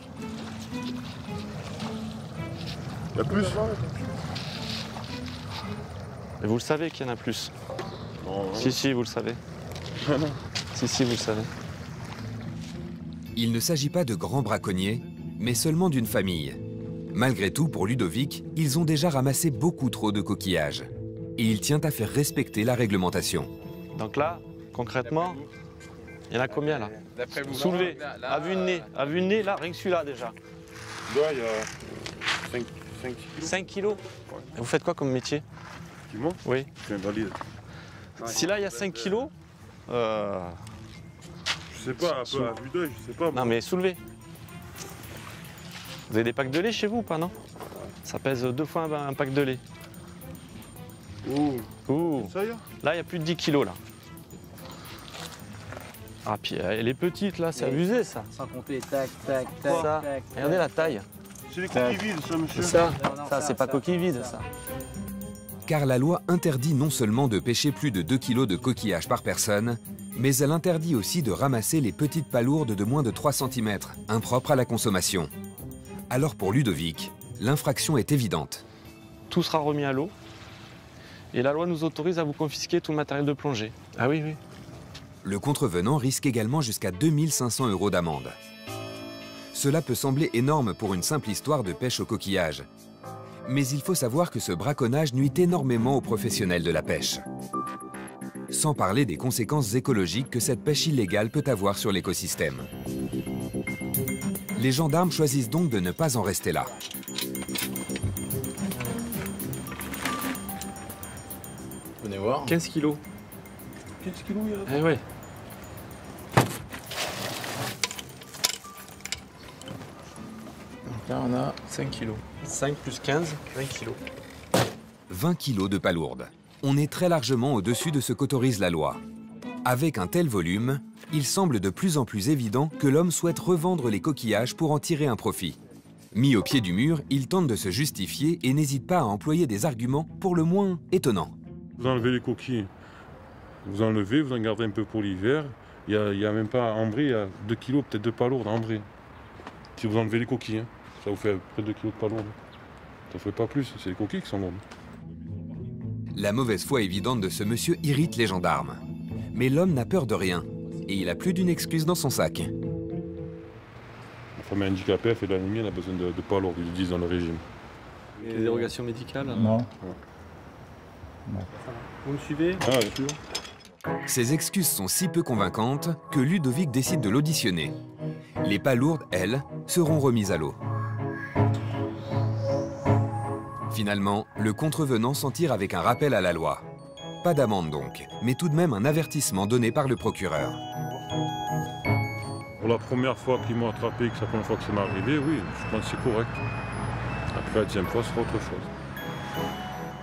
Il y a plus? Et vous le savez qu'il y en a plus? Non. Si, vous le savez. Non. Si, vous le savez. Il ne s'agit pas de grands braconniers, mais seulement d'une famille. Malgré tout, pour Ludovic, ils ont déjà ramassé beaucoup trop de coquillages. Et il tient à faire respecter la réglementation. Donc là, concrètement, il y en a combien là? Soulevez, à vue de nez, là, rien que celui-là déjà. Là, il y a 5 kilos. 5 kilos? Et vous faites quoi comme métier? Moi? Oui. Je suis invalide. Si là, il y a 5 kilos, Je sais pas, un peu à vue d'œil, je sais pas. Non mais soulevez. Vous avez des packs de lait chez vous ou pas, non? Ça pèse 2 fois un pack de lait. Ouh. Ça y est? Là, il y a plus de 10 kilos, là. Ah, puis elle est petite, là, c'est abusé, ça. Sans compter, tac, tac, tac, Ça. tac. Regardez la taille. C'est les coquilles vides, ça, monsieur. Ça, c'est pas coquille vide, ça. Car la loi interdit non seulement de pêcher plus de 2 kilos de coquillages par personne, mais elle interdit aussi de ramasser les petites palourdes de moins de 3 cm, impropres à la consommation. Alors pour Ludovic, l'infraction est évidente. Tout sera remis à l'eau. Et la loi nous autorise à vous confisquer tout le matériel de plongée. Ah oui, oui. Le contrevenant risque également jusqu'à 2 500 € d'amende. Cela peut sembler énorme pour une simple histoire de pêche au coquillage. Mais il faut savoir que ce braconnage nuit énormément aux professionnels de la pêche. Sans parler des conséquences écologiques que cette pêche illégale peut avoir sur l'écosystème. Les gendarmes choisissent donc de ne pas en rester là. Venez voir. 15 kilos. 15 kilos, il y a. Eh ouais. Donc là, on a 5 kilos. 5 plus 15, 20 kilos. 20 kilos de palourdes. On est très largement au-dessus de ce qu'autorise la loi. Avec un tel volume, il semble de plus en plus évident que l'homme souhaite revendre les coquillages pour en tirer un profit. Mis au pied du mur, il tente de se justifier et n'hésite pas à employer des arguments pour le moins étonnants. Vous enlevez les coquilles, vous enlevez, vous en gardez un peu pour l'hiver. Il y a même pas en Ambré, il y a 2 kilos peut-être de palourdes en Ambré. Si vous enlevez les coquilles, hein, ça vous fait à peu près 2 kilos de palourdes. Ça ne fait pas plus, c'est les coquilles qui sont lourdes. La mauvaise foi évidente de ce monsieur irrite les gendarmes. Mais l'homme n'a peur de rien, et il a plus d'une excuse dans son sac. La femme est handicapée, elle fait de l'anémie, elle a besoin de palourdes, ils le disent dans le régime. Des dérogations médicales? Non. Vous me suivez? Ah, bien sûr. Ses excuses sont si peu convaincantes que Ludovic décide de l'auditionner. Les palourdes, elles, seront remises à l'eau. Finalement, le contrevenant s'en tire avec un rappel à la loi. Pas d'amende donc, mais tout de même un avertissement donné par le procureur. Pour la première fois qu'ils m'ont attrapé, que c'est la première fois que ça m'est arrivé, oui, je pense que c'est correct. Après la deuxième fois, ce sera autre chose.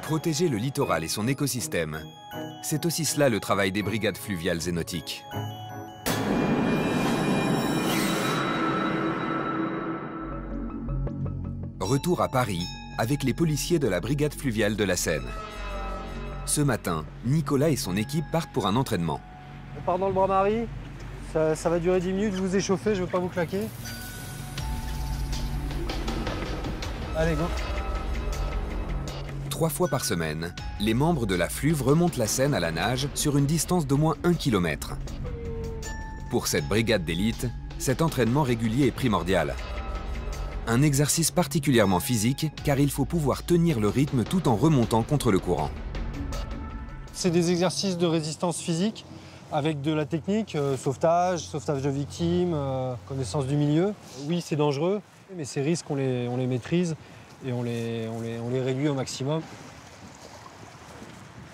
Protéger le littoral et son écosystème, c'est aussi cela le travail des brigades fluviales et nautiques. Retour à Paris avec les policiers de la brigade fluviale de la Seine. Ce matin, Nicolas et son équipe partent pour un entraînement. On part dans le Bras-Marie. Ça va durer 10 minutes, vous vous échauffez, je veux pas vous claquer. Allez, go. 3 fois par semaine, les membres de la Fluve remontent la Seine à la nage sur une distance d'au moins 1 km. Pour cette brigade d'élite, cet entraînement régulier est primordial. Un exercice particulièrement physique car il faut pouvoir tenir le rythme tout en remontant contre le courant. C'est des exercices de résistance physique avec de la technique, sauvetage de victimes, connaissance du milieu. Oui, c'est dangereux, mais ces risques, on les maîtrise et on les réduit au maximum.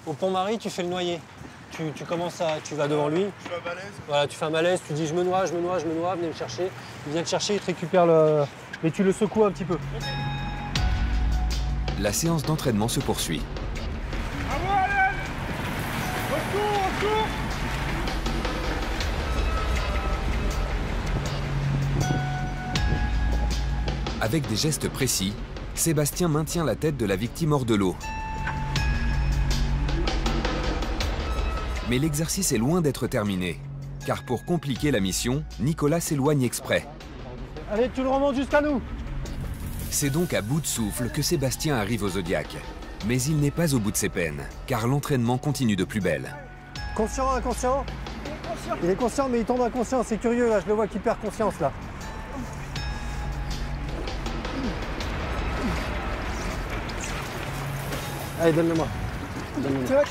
Au Pont-Marie, tu fais le noyer. Tu vas devant lui. Je fais un malaise. Voilà, tu fais un malaise, tu dis je me noie, venez me chercher. Il vient te chercher, il te récupère le... Mais tu le secoues un petit peu. La séance d'entraînement se poursuit. Retour. Avec des gestes précis, Sébastien maintient la tête de la victime hors de l'eau. Mais l'exercice est loin d'être terminé, car pour compliquer la mission, Nicolas s'éloigne exprès. Allez, tu le remontes jusqu'à nous. C'est donc à bout de souffle que Sébastien arrive au Zodiac. Mais il n'est pas au bout de ses peines, car l'entraînement continue de plus belle. Conscient, inconscient? Il est conscient, mais il tombe inconscient. C'est curieux, là, je le vois qu'il perd conscience, là. Allez, donne-le-moi. Tac.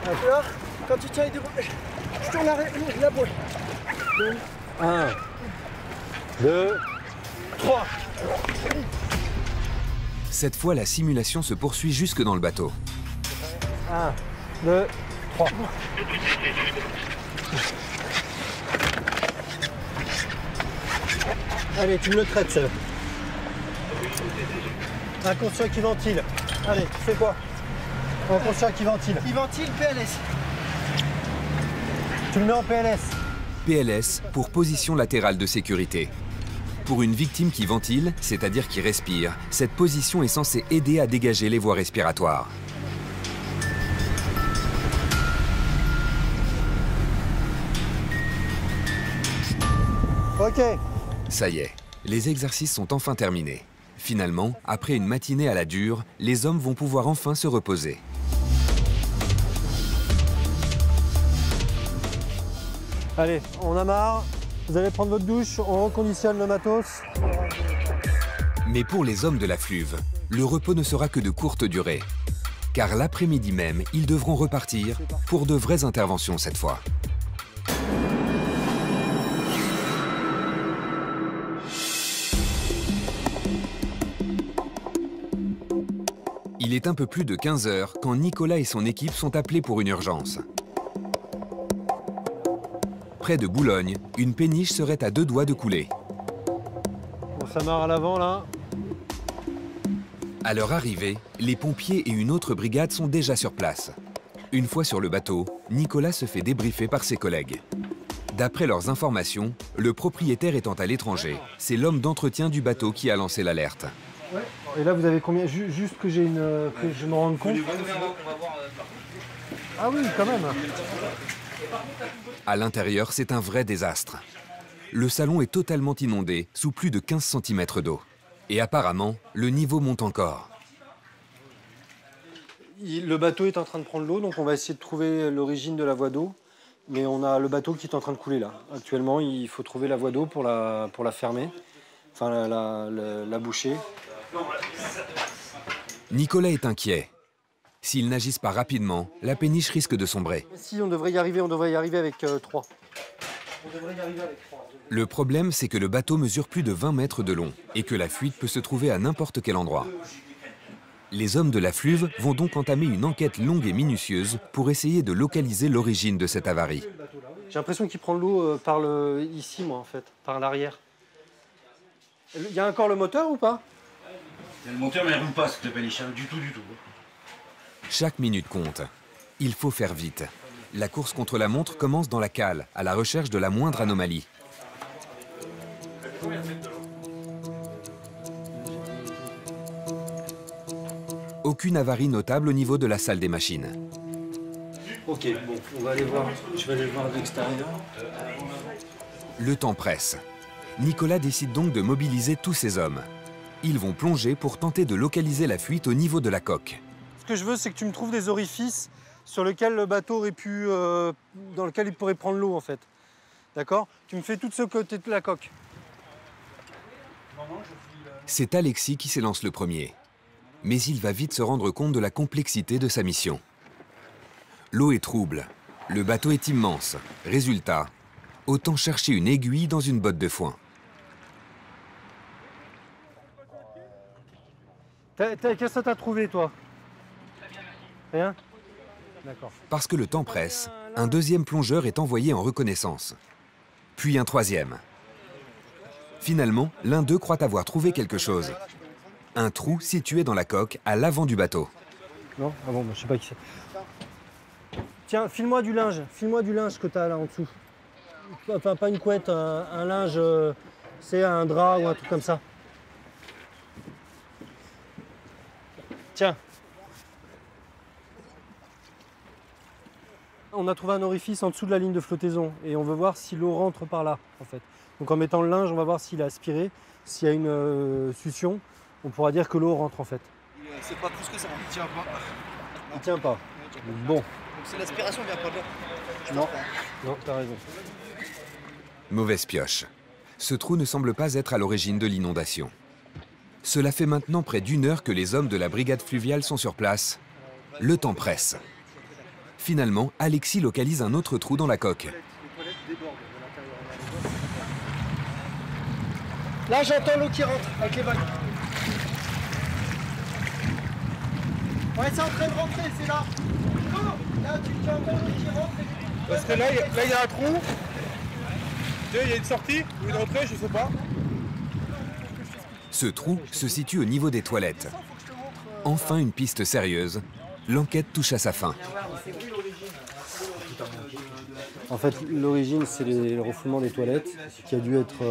Alors, quand tu tiens les deux boules, je tourne la boule. 1, 2, 3. Cette fois, la simulation se poursuit jusque dans le bateau. 1, 2, 3. Allez, tu me le traites, ça. Inconscient qui ventile. Allez, tu fais quoi? Inconscient qui ventile. Il ventile, PLS. Tu le mets en PLS. PLS pour position latérale de sécurité. Pour une victime qui ventile, c'est-à-dire qui respire, cette position est censée aider à dégager les voies respiratoires. Ok. Ça y est, les exercices sont enfin terminés. Finalement, après une matinée à la dure, les hommes vont pouvoir enfin se reposer. Allez, on a marre. Vous allez prendre votre douche, on reconditionne le matos. Mais pour les hommes de la Fluve, le repos ne sera que de courte durée. Car l'après-midi même, ils devront repartir pour de vraies interventions cette fois. Il est un peu plus de 15 heures quand Nicolas et son équipe sont appelés pour une urgence. Près de Boulogne, une péniche serait à 2 doigts de couler. On s'amarre à l'avant là. À leur arrivée, les pompiers et une autre brigade sont déjà sur place. Une fois sur le bateau, Nicolas se fait débriefer par ses collègues. D'après leurs informations, le propriétaire étant à l'étranger, c'est l'homme d'entretien du bateau qui a lancé l'alerte. Ouais. Et là, vous avez combien? Juste que j'ai que je me rende compte. Ah oui, quand même. À l'intérieur, c'est un vrai désastre. Le salon est totalement inondé, sous plus de 15 cm d'eau. Et apparemment, le niveau monte encore. Le bateau est en train de prendre l'eau, donc on va essayer de trouver l'origine de la voie d'eau. Mais on a le bateau qui est en train de couler là. Actuellement, il faut trouver la voie d'eau pour la fermer, enfin la boucher. Nicolas est inquiet. S'ils n'agissent pas rapidement, la péniche risque de sombrer. Si, on devrait y arriver avec 3. Le problème, c'est que le bateau mesure plus de 20 mètres de long et que la fuite peut se trouver à n'importe quel endroit. Les hommes de la Fluve vont donc entamer une enquête longue et minutieuse pour essayer de localiser l'origine de cette avarie. J'ai l'impression qu'il prend l'eau par ici, moi, en fait, par l'arrière. Il y a encore le moteur ou pas? Il y a le moteur, mais il ne roule pas, cette péniche, du tout. Chaque minute compte. Il faut faire vite. La course contre la montre commence dans la cale, à la recherche de la moindre anomalie. Aucune avarie notable au niveau de la salle des machines. Ok, bon, on va aller voir. Je vais aller voir à l'extérieur. Le temps presse. Nicolas décide donc de mobiliser tous ses hommes. Ils vont plonger pour tenter de localiser la fuite au niveau de la coque. Ce que je veux, c'est que tu me trouves des orifices sur lesquels le bateau aurait pu, dans lequel il pourrait prendre l'eau, en fait. D'accord? Tu me fais tout ce côté de la coque. C'est Alexis qui s'élance le premier. Mais il va vite se rendre compte de la complexité de sa mission. L'eau est trouble, le bateau est immense. Résultat, autant chercher une aiguille dans une botte de foin. Qu'est-ce que t'as trouvé, toi? Rien? D'accord. Parce que le temps presse, un deuxième plongeur est envoyé en reconnaissance. Puis un troisième. Finalement, l'un d'eux croit avoir trouvé quelque chose. Un trou situé dans la coque, à l'avant du bateau. Non? Ah bon, bah, je sais pas qui c'est. Tiens, file-moi du linge que t'as là en dessous. Enfin, pas une couette, un linge, c'est un drap ou un truc comme ça. Tiens. On a trouvé un orifice en dessous de la ligne de flottaison et on veut voir si l'eau rentre par là, en fait. Donc en mettant le linge, on va voir s'il est aspiré. S'il y a une succion, on pourra dire que l'eau rentre, en fait. C'est pas plus que ça, il tient pas. Il tient pas. Bon. Donc c'est l'aspiration qui vient pas de là. Non, t'as raison. Mauvaise pioche. Ce trou ne semble pas être à l'origine de l'inondation. Cela fait maintenant près d'une heure que les hommes de la brigade fluviale sont sur place. Le temps presse. Finalement, Alexis localise un autre trou dans la coque. Là, j'entends l'eau qui rentre avec les vagues. Ouais, c'est en train de rentrer, c'est là. Oh, là, tu entends l'eau qui rentre. Parce que là, il y a un trou. Il y a une sortie ou une entrée, je sais pas. Ce trou se situe au niveau des toilettes. Enfin une piste sérieuse. L'enquête touche à sa fin. En fait, l'origine, c'est le refoulement des toilettes qui a dû être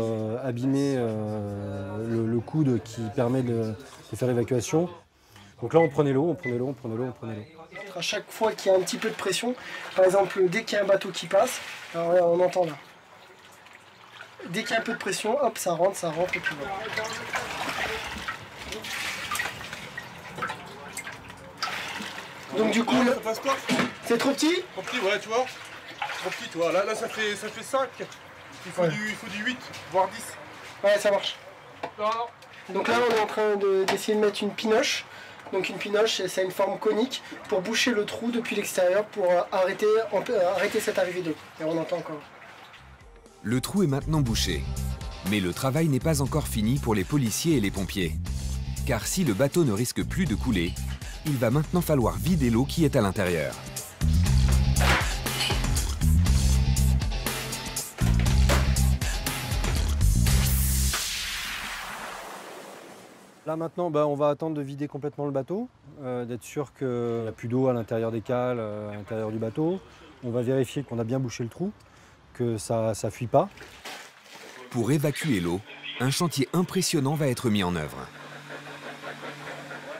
abîmé, le coude qui permet de faire l'évacuation. Donc là, on prenait l'eau, on prenait l'eau, on prenait l'eau, on prenait l'eau. À chaque fois qu'il y a un petit peu de pression, par exemple, dès qu'il y a un bateau qui passe, alors là, on entend là. Dès qu'il y a un peu de pression, hop, ça rentre, et puis voilà. Donc du coup, c'est trop petit? Trop petit, ouais, tu vois. Trop petit, toi. Là, ça fait 5. Il faut du 8, voire 10. Ouais, ça marche. Non. Donc là, on est en train d'essayer de mettre une pinoche. Donc une pinoche, ça a une forme conique pour boucher le trou depuis l'extérieur pour arrêter cette arrivée d'eau. Et on entend encore. Le trou est maintenant bouché. Mais le travail n'est pas encore fini pour les policiers et les pompiers. Car si le bateau ne risque plus de couler, il va maintenant falloir vider l'eau qui est à l'intérieur. Là maintenant, on va attendre de vider complètement le bateau, d'être sûr qu'il n'y a plus d'eau à l'intérieur des cales, à l'intérieur du bateau. On va vérifier qu'on a bien bouché le trou, que ça ne fuit pas. Pour évacuer l'eau, un chantier impressionnant va être mis en œuvre.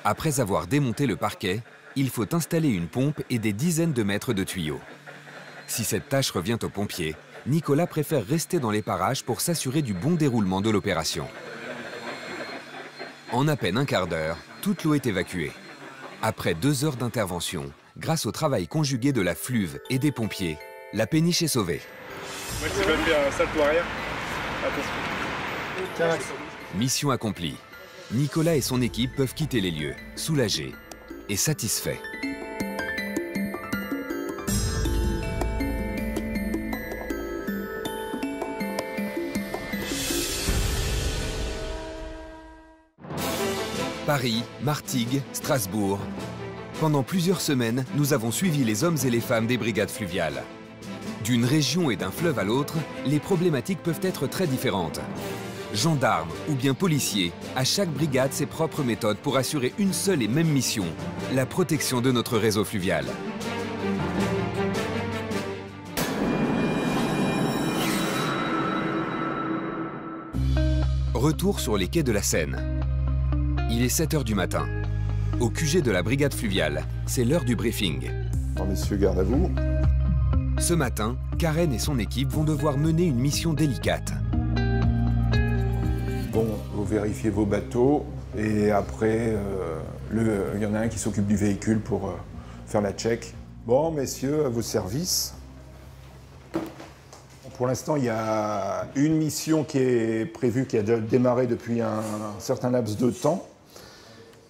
Après avoir démonté le parquet, il faut installer une pompe et des dizaines de mètres de tuyaux. Si cette tâche revient aux pompiers, Nicolas préfère rester dans les parages pour s'assurer du bon déroulement de l'opération. En à peine un quart d'heure, toute l'eau est évacuée. Après 2 heures d'intervention, grâce au travail conjugué de la fluve et des pompiers, la péniche est sauvée. Moi, je vais faire un salto arrière. Attention. Mission accomplie. Nicolas et son équipe peuvent quitter les lieux, soulagés et satisfaits. Paris, Martigues, Strasbourg. Pendant plusieurs semaines, nous avons suivi les hommes et les femmes des brigades fluviales. D'une région et d'un fleuve à l'autre, les problématiques peuvent être très différentes. Gendarmes ou bien policiers, à chaque brigade ses propres méthodes pour assurer une seule et même mission, la protection de notre réseau fluvial. Retour sur les quais de la Seine. Il est 7 h du matin. Au QG de la brigade fluviale, c'est l'heure du briefing. Messieurs, garde à vous. Ce matin, Karen et son équipe vont devoir mener une mission délicate. Bon, vous vérifiez vos bateaux et après, il y en a un qui s'occupe du véhicule pour faire la check. Bon, messieurs, à vos services. Pour l'instant, il y a une mission qui est prévue, qui a déjà démarré depuis un certain laps de temps.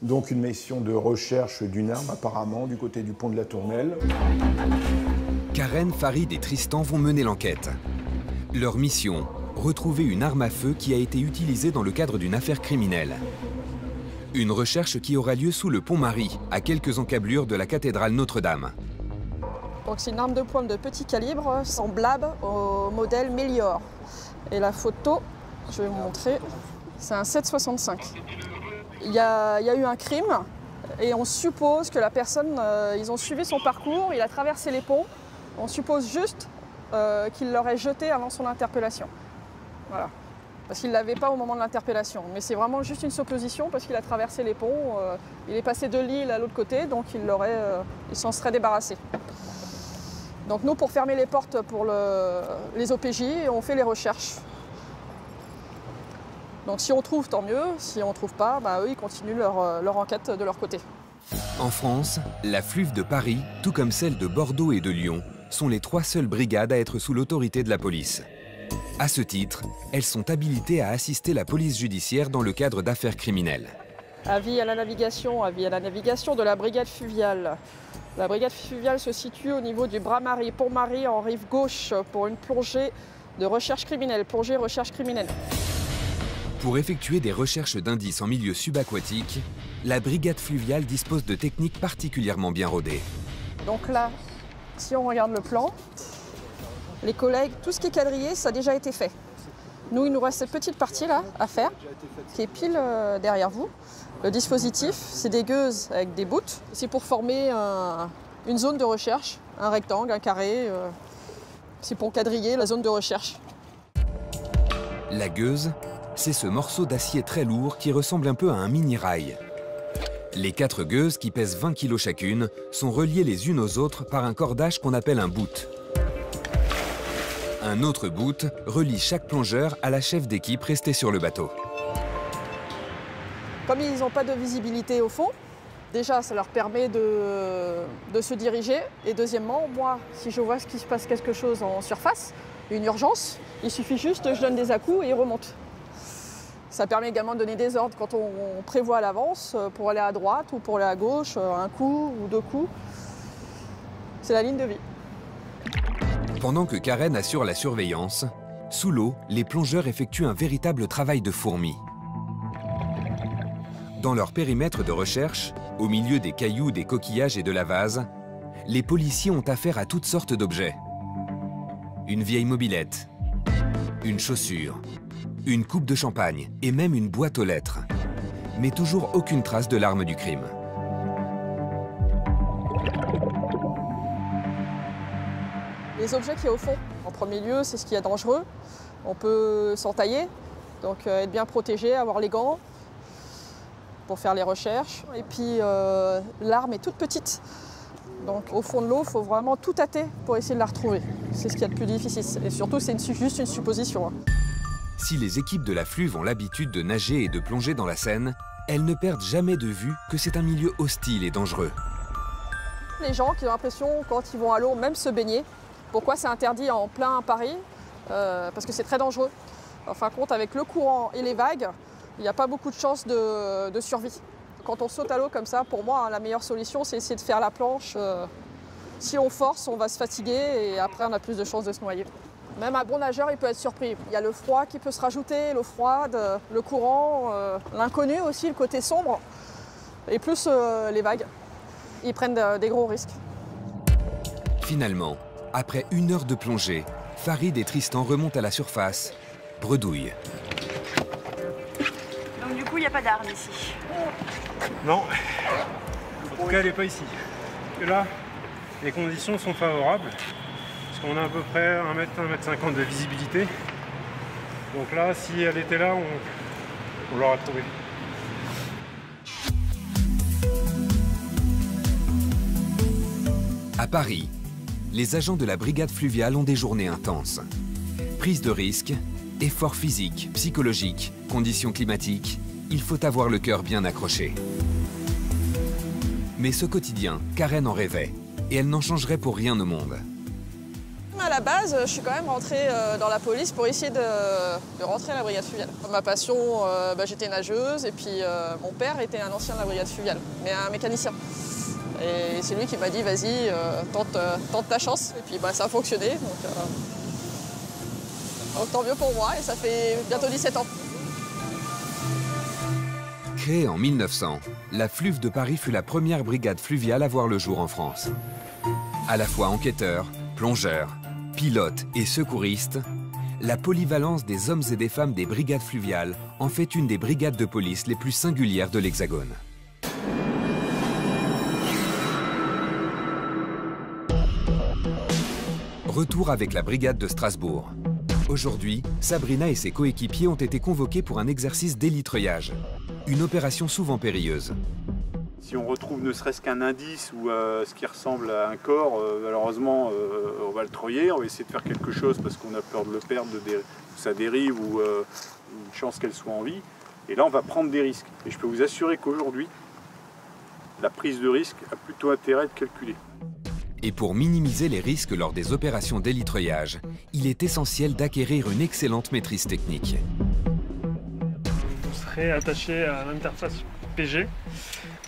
Donc une mission de recherche d'une arme, apparemment, du côté du pont de la Tournelle. Karen, Farid et Tristan vont mener l'enquête. Leur mission, retrouver une arme à feu qui a été utilisée dans le cadre d'une affaire criminelle. Une recherche qui aura lieu sous le pont Marie, à quelques encablures de la cathédrale Notre-Dame. Donc c'est une arme de poing de petit calibre, semblable au modèle Mélior. Et la photo, je vais vous montrer, c'est un 7,65. Il y a eu un crime et on suppose que la personne, ils ont suivi son parcours, il a traversé les ponts. On suppose juste qu'il l'aurait jeté avant son interpellation. Voilà. Parce qu'il ne l'avait pas au moment de l'interpellation. Mais c'est vraiment juste une supposition parce qu'il a traversé les ponts. Il est passé de l'île à l'autre côté, donc il s'en serait débarrassé. Donc nous, pour fermer les portes pour les OPJ, on fait les recherches. Donc si on trouve, tant mieux. Si on ne trouve pas, eux, ils continuent leur enquête de leur côté. En France, la Fluve de Paris, tout comme celle de Bordeaux et de Lyon, sont les 3 seules brigades à être sous l'autorité de la police. À ce titre, elles sont habilitées à assister la police judiciaire dans le cadre d'affaires criminelles. Avis à la navigation de la brigade fluviale. La brigade fluviale se situe au niveau du Bras-Marie, Pont-Marie en rive gauche pour une plongée de recherche criminelle, plongée recherche criminelle. Pour effectuer des recherches d'indices en milieu subaquatique, la brigade fluviale dispose de techniques particulièrement bien rodées. Donc là, si on regarde le plan, les collègues, tout ce qui est quadrillé, ça a déjà été fait. Nous, il nous reste cette petite partie là à faire, qui est pile derrière vous. Le dispositif, c'est des gueuses avec des bouts. C'est pour former une zone de recherche, un rectangle, un carré. C'est pour quadriller la zone de recherche. La gueuse, c'est ce morceau d'acier très lourd qui ressemble un peu à un mini-rail. Les 4 gueuses, qui pèsent 20 kg chacune, sont reliées les unes aux autres par un cordage qu'on appelle un boot. Un autre boot relie chaque plongeur à la chef d'équipe restée sur le bateau. Comme ils n'ont pas de visibilité au fond, déjà ça leur permet de se diriger. Et deuxièmement, moi, si je vois qu'il se passe quelque chose en surface, une urgence, il suffit juste, je donne des à-coups et ils remontent. Ça permet également de donner des ordres quand on prévoit à l'avance pour aller à droite ou pour aller à gauche, un coup ou 2 coups. C'est la ligne de vie. Pendant que Karen assure la surveillance, sous l'eau, les plongeurs effectuent un véritable travail de fourmi. Dans leur périmètre de recherche, au milieu des cailloux, des coquillages et de la vase, les policiers ont affaire à toutes sortes d'objets. Une vieille mobilette, une chaussure, une coupe de champagne et même une boîte aux lettres. Mais toujours aucune trace de l'arme du crime. Les objets qu'il y a au fond, en premier lieu, c'est ce qu'il y a de dangereux. On peut s'entailler, donc être bien protégé, avoir les gants pour faire les recherches. Et puis l'arme est toute petite. Donc au fond de l'eau, il faut vraiment tout tâter pour essayer de la retrouver. C'est ce qu'il y a de plus difficile. Et surtout, c'est juste une supposition. Si les équipes de la FLUV ont l'habitude de nager et de plonger dans la Seine, elles ne perdent jamais de vue que c'est un milieu hostile et dangereux. Les gens qui ont l'impression, quand ils vont à l'eau, même se baigner, pourquoi c'est interdit en plein Paris? Parce que c'est très dangereux. En fin de compte, avec le courant et les vagues, il n'y a pas beaucoup de chances de survie. Quand on saute à l'eau comme ça, pour moi, la meilleure solution, c'est essayer de faire la planche. Si on force, on va se fatiguer et après, on a plus de chances de se noyer. Même un bon nageur, il peut être surpris. Il y a le froid qui peut se rajouter, l'eau froide, le courant, l'inconnu aussi, le côté sombre, et plus les vagues. Ils prennent des gros risques. Finalement, après 1 heure de plongée, Farid et Tristan remontent à la surface, bredouille. Donc du coup, il n'y a pas d'arme ici. Non, en tout cas, elle n'est pas ici. Et là, les conditions sont favorables, parce qu'on a à peu près 1 mètre, 1 mètre 50 de visibilité. Donc là, si elle était là, on l'aurait trouvée. À Paris, les agents de la brigade fluviale ont des journées intenses. Prise de risque, efforts physiques, psychologiques, conditions climatiques, il faut avoir le cœur bien accroché. Mais ce quotidien, Karen en rêvait, et elle n'en changerait pour rien au monde. À la base, je suis quand même rentrée dans la police pour essayer de rentrer à la brigade fluviale. Ma passion, j'étais nageuse, et puis mon père était un ancien de la brigade fluviale, mais un mécanicien. Et c'est lui qui m'a dit, vas-y, tente ta chance. Et puis ça a fonctionné, donc tant mieux pour moi, et ça fait bientôt 17 ans. Créée en 1900, la FLUV de Paris fut la première brigade fluviale à voir le jour en France. À la fois enquêteurs, plongeurs, pilotes et secouristes, la polyvalence des hommes et des femmes des brigades fluviales en fait une des brigades de police les plus singulières de l'Hexagone. Retour avec la brigade de Strasbourg. Aujourd'hui, Sabrina et ses coéquipiers ont été convoqués pour un exercice d'élitreillage, une opération souvent périlleuse. Si on retrouve ne serait-ce qu'un indice ou ce qui ressemble à un corps, malheureusement, on va le treuiller, on va essayer de faire quelque chose parce qu'on a peur de le perdre, de sa dérive ou une chance qu'elle soit en vie. Et là, on va prendre des risques. Et je peux vous assurer qu'aujourd'hui, la prise de risque a plutôt intérêt de calculer. Et pour minimiser les risques lors des opérations d'élitreillage, il est essentiel d'acquérir une excellente maîtrise technique. On serait attaché à l'interface PG.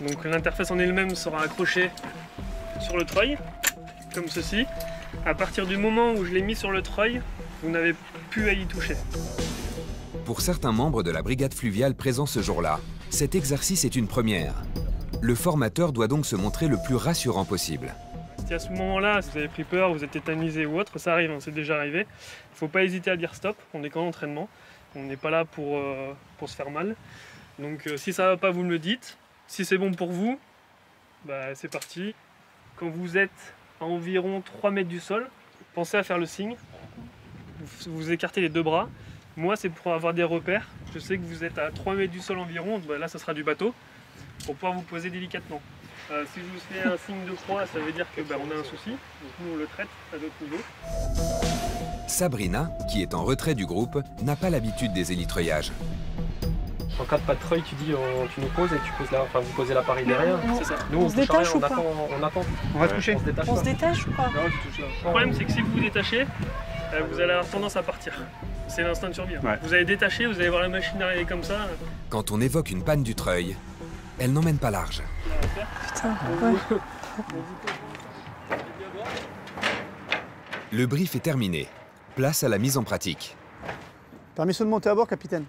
Donc l'interface en elle-même sera accrochée sur le treuil, comme ceci. À partir du moment où je l'ai mis sur le treuil, vous n'avez plus à y toucher. Pour certains membres de la brigade fluviale présents ce jour-là, cet exercice est une première. Le formateur doit donc se montrer le plus rassurant possible. Si à ce moment-là, vous avez pris peur, vous êtes tétanisé ou autre, ça arrive, hein, c'est déjà arrivé. Il ne faut pas hésiter à dire stop, on est qu'en entraînement. On n'est pas là pour se faire mal. Donc si ça ne va pas, vous me le dites. Si c'est bon pour vous, bah, c'est parti. Quand vous êtes à environ 3 mètres du sol, pensez à faire le signe. Vous écartez les deux bras. Moi, c'est pour avoir des repères. Je sais que vous êtes à 3 mètres du sol environ, bah, là, ça sera du bateau, pour pouvoir vous poser délicatement. Si je vous fais un signe de croix, ça veut dire que bah, on a un souci. Donc nous, on le traite à notre niveau. Sabrina, qui est en retrait du groupe, n'a pas l'habitude des élitreuillages. En cas de pas de treuil, tu dis tu nous poses et tu poses là, enfin vous posez l'appareil derrière. C'est ça. Nous on se détache ou pas? On attend. On va se coucher. On se détache ou pas? Non, tu touches là. Le problème c'est que si vous vous détachez, vous allez avoir tendance à partir. C'est l'instinct de survie. Ouais. Vous allez détacher, vous allez voir la machine arriver comme ça. Quand on évoque une panne du treuil, elle n'emmène pas large. Putain, ouais. Le brief est terminé. Place à la mise en pratique. Permission de monter à bord, capitaine.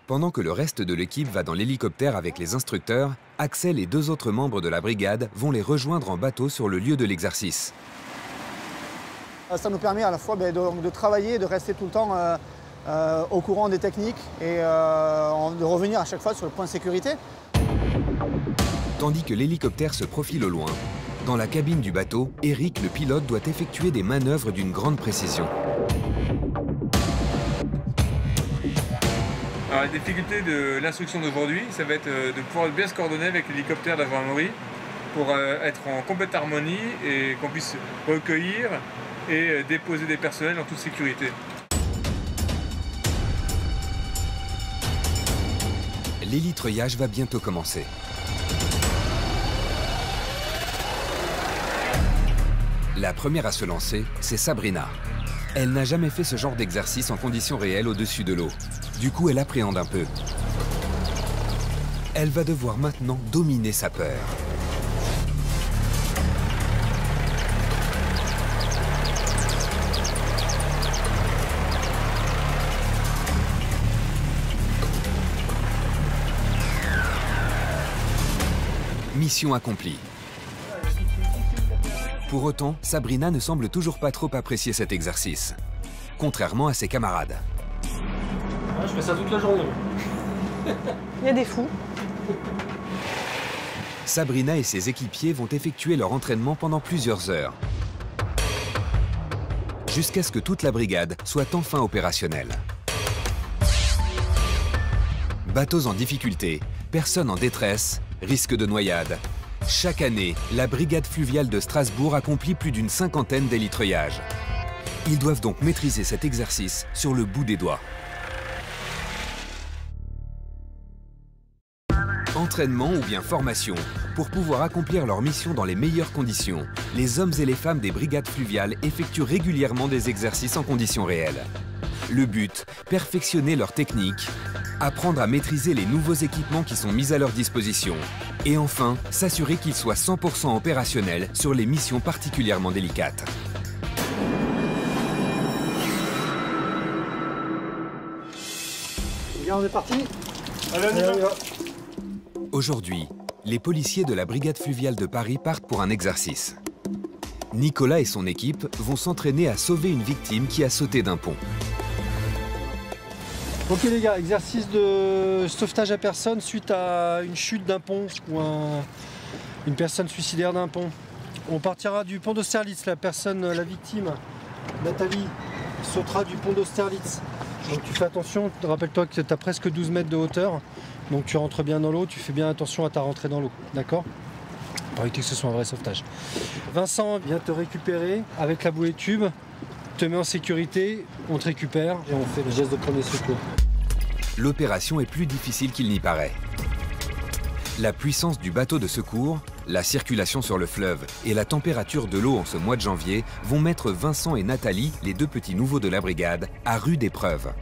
Pendant que le reste de l'équipe va dans l'hélicoptère avec les instructeurs, Axel et 2 autres membres de la brigade vont les rejoindre en bateau sur le lieu de l'exercice. Ça nous permet à la fois de travailler, de rester tout le temps au courant des techniques et de revenir à chaque fois sur le point de sécurité. Tandis que l'hélicoptère se profile au loin, dans la cabine du bateau, Eric, le pilote, doit effectuer des manœuvres d'une grande précision. Alors, la difficulté de l'instruction d'aujourd'hui, ça va être de pouvoir bien se coordonner avec l'hélicoptère de la gendarmerie pour être en complète harmonie et qu'on puisse recueillir et déposer des personnels en toute sécurité. L'hélitreuillage va bientôt commencer. La première à se lancer, c'est Sabrina. Elle n'a jamais fait ce genre d'exercice en conditions réelles au-dessus de l'eau. Du coup, elle appréhende un peu. Elle va devoir maintenant dominer sa peur. Mission accomplie. Pour autant, Sabrina ne semble toujours pas trop apprécier cet exercice, contrairement à ses camarades. Ah, je fais ça toute la journée. Il y a des fous. Sabrina et ses équipiers vont effectuer leur entraînement pendant plusieurs heures, jusqu'à ce que toute la brigade soit enfin opérationnelle. Bateaux en difficulté, personnes en détresse, risque de noyade. Chaque année, la brigade fluviale de Strasbourg accomplit plus d'une 50aine d'élitreuillages. Ils doivent donc maîtriser cet exercice sur le bout des doigts. Entraînement ou bien formation, pour pouvoir accomplir leur mission dans les meilleures conditions, les hommes et les femmes des brigades fluviales effectuent régulièrement des exercices en conditions réelles. Le but, perfectionner leur technique, apprendre à maîtriser les nouveaux équipements qui sont mis à leur disposition, et enfin, s'assurer qu'ils soient 100% opérationnels sur les missions particulièrement délicates. Bien, on est parti. Allez, on y va. Aujourd'hui, les policiers de la brigade fluviale de Paris partent pour un exercice. Nicolas et son équipe vont s'entraîner à sauver une victime qui a sauté d'un pont. Ok les gars, exercice de sauvetage à personne suite à une chute d'un pont ou une personne suicidaire d'un pont. On partira du pont d'Austerlitz, la victime, Nathalie, sautera du pont d'Austerlitz. Donc tu fais attention, rappelle-toi que tu as presque 12 mètres de hauteur, donc tu rentres bien dans l'eau, tu fais bien attention à ta rentrée dans l'eau, d'accord? Pour éviter que ce soit un vrai sauvetage. Vincent vient te récupérer avec la bouée tube, te met en sécurité, on te récupère et on fait le geste de premier secours. L'opération est plus difficile qu'il n'y paraît. La puissance du bateau de secours, la circulation sur le fleuve et la température de l'eau en ce mois de janvier vont mettre Vincent et Nathalie, les 2 petits nouveaux de la brigade, à rude épreuve.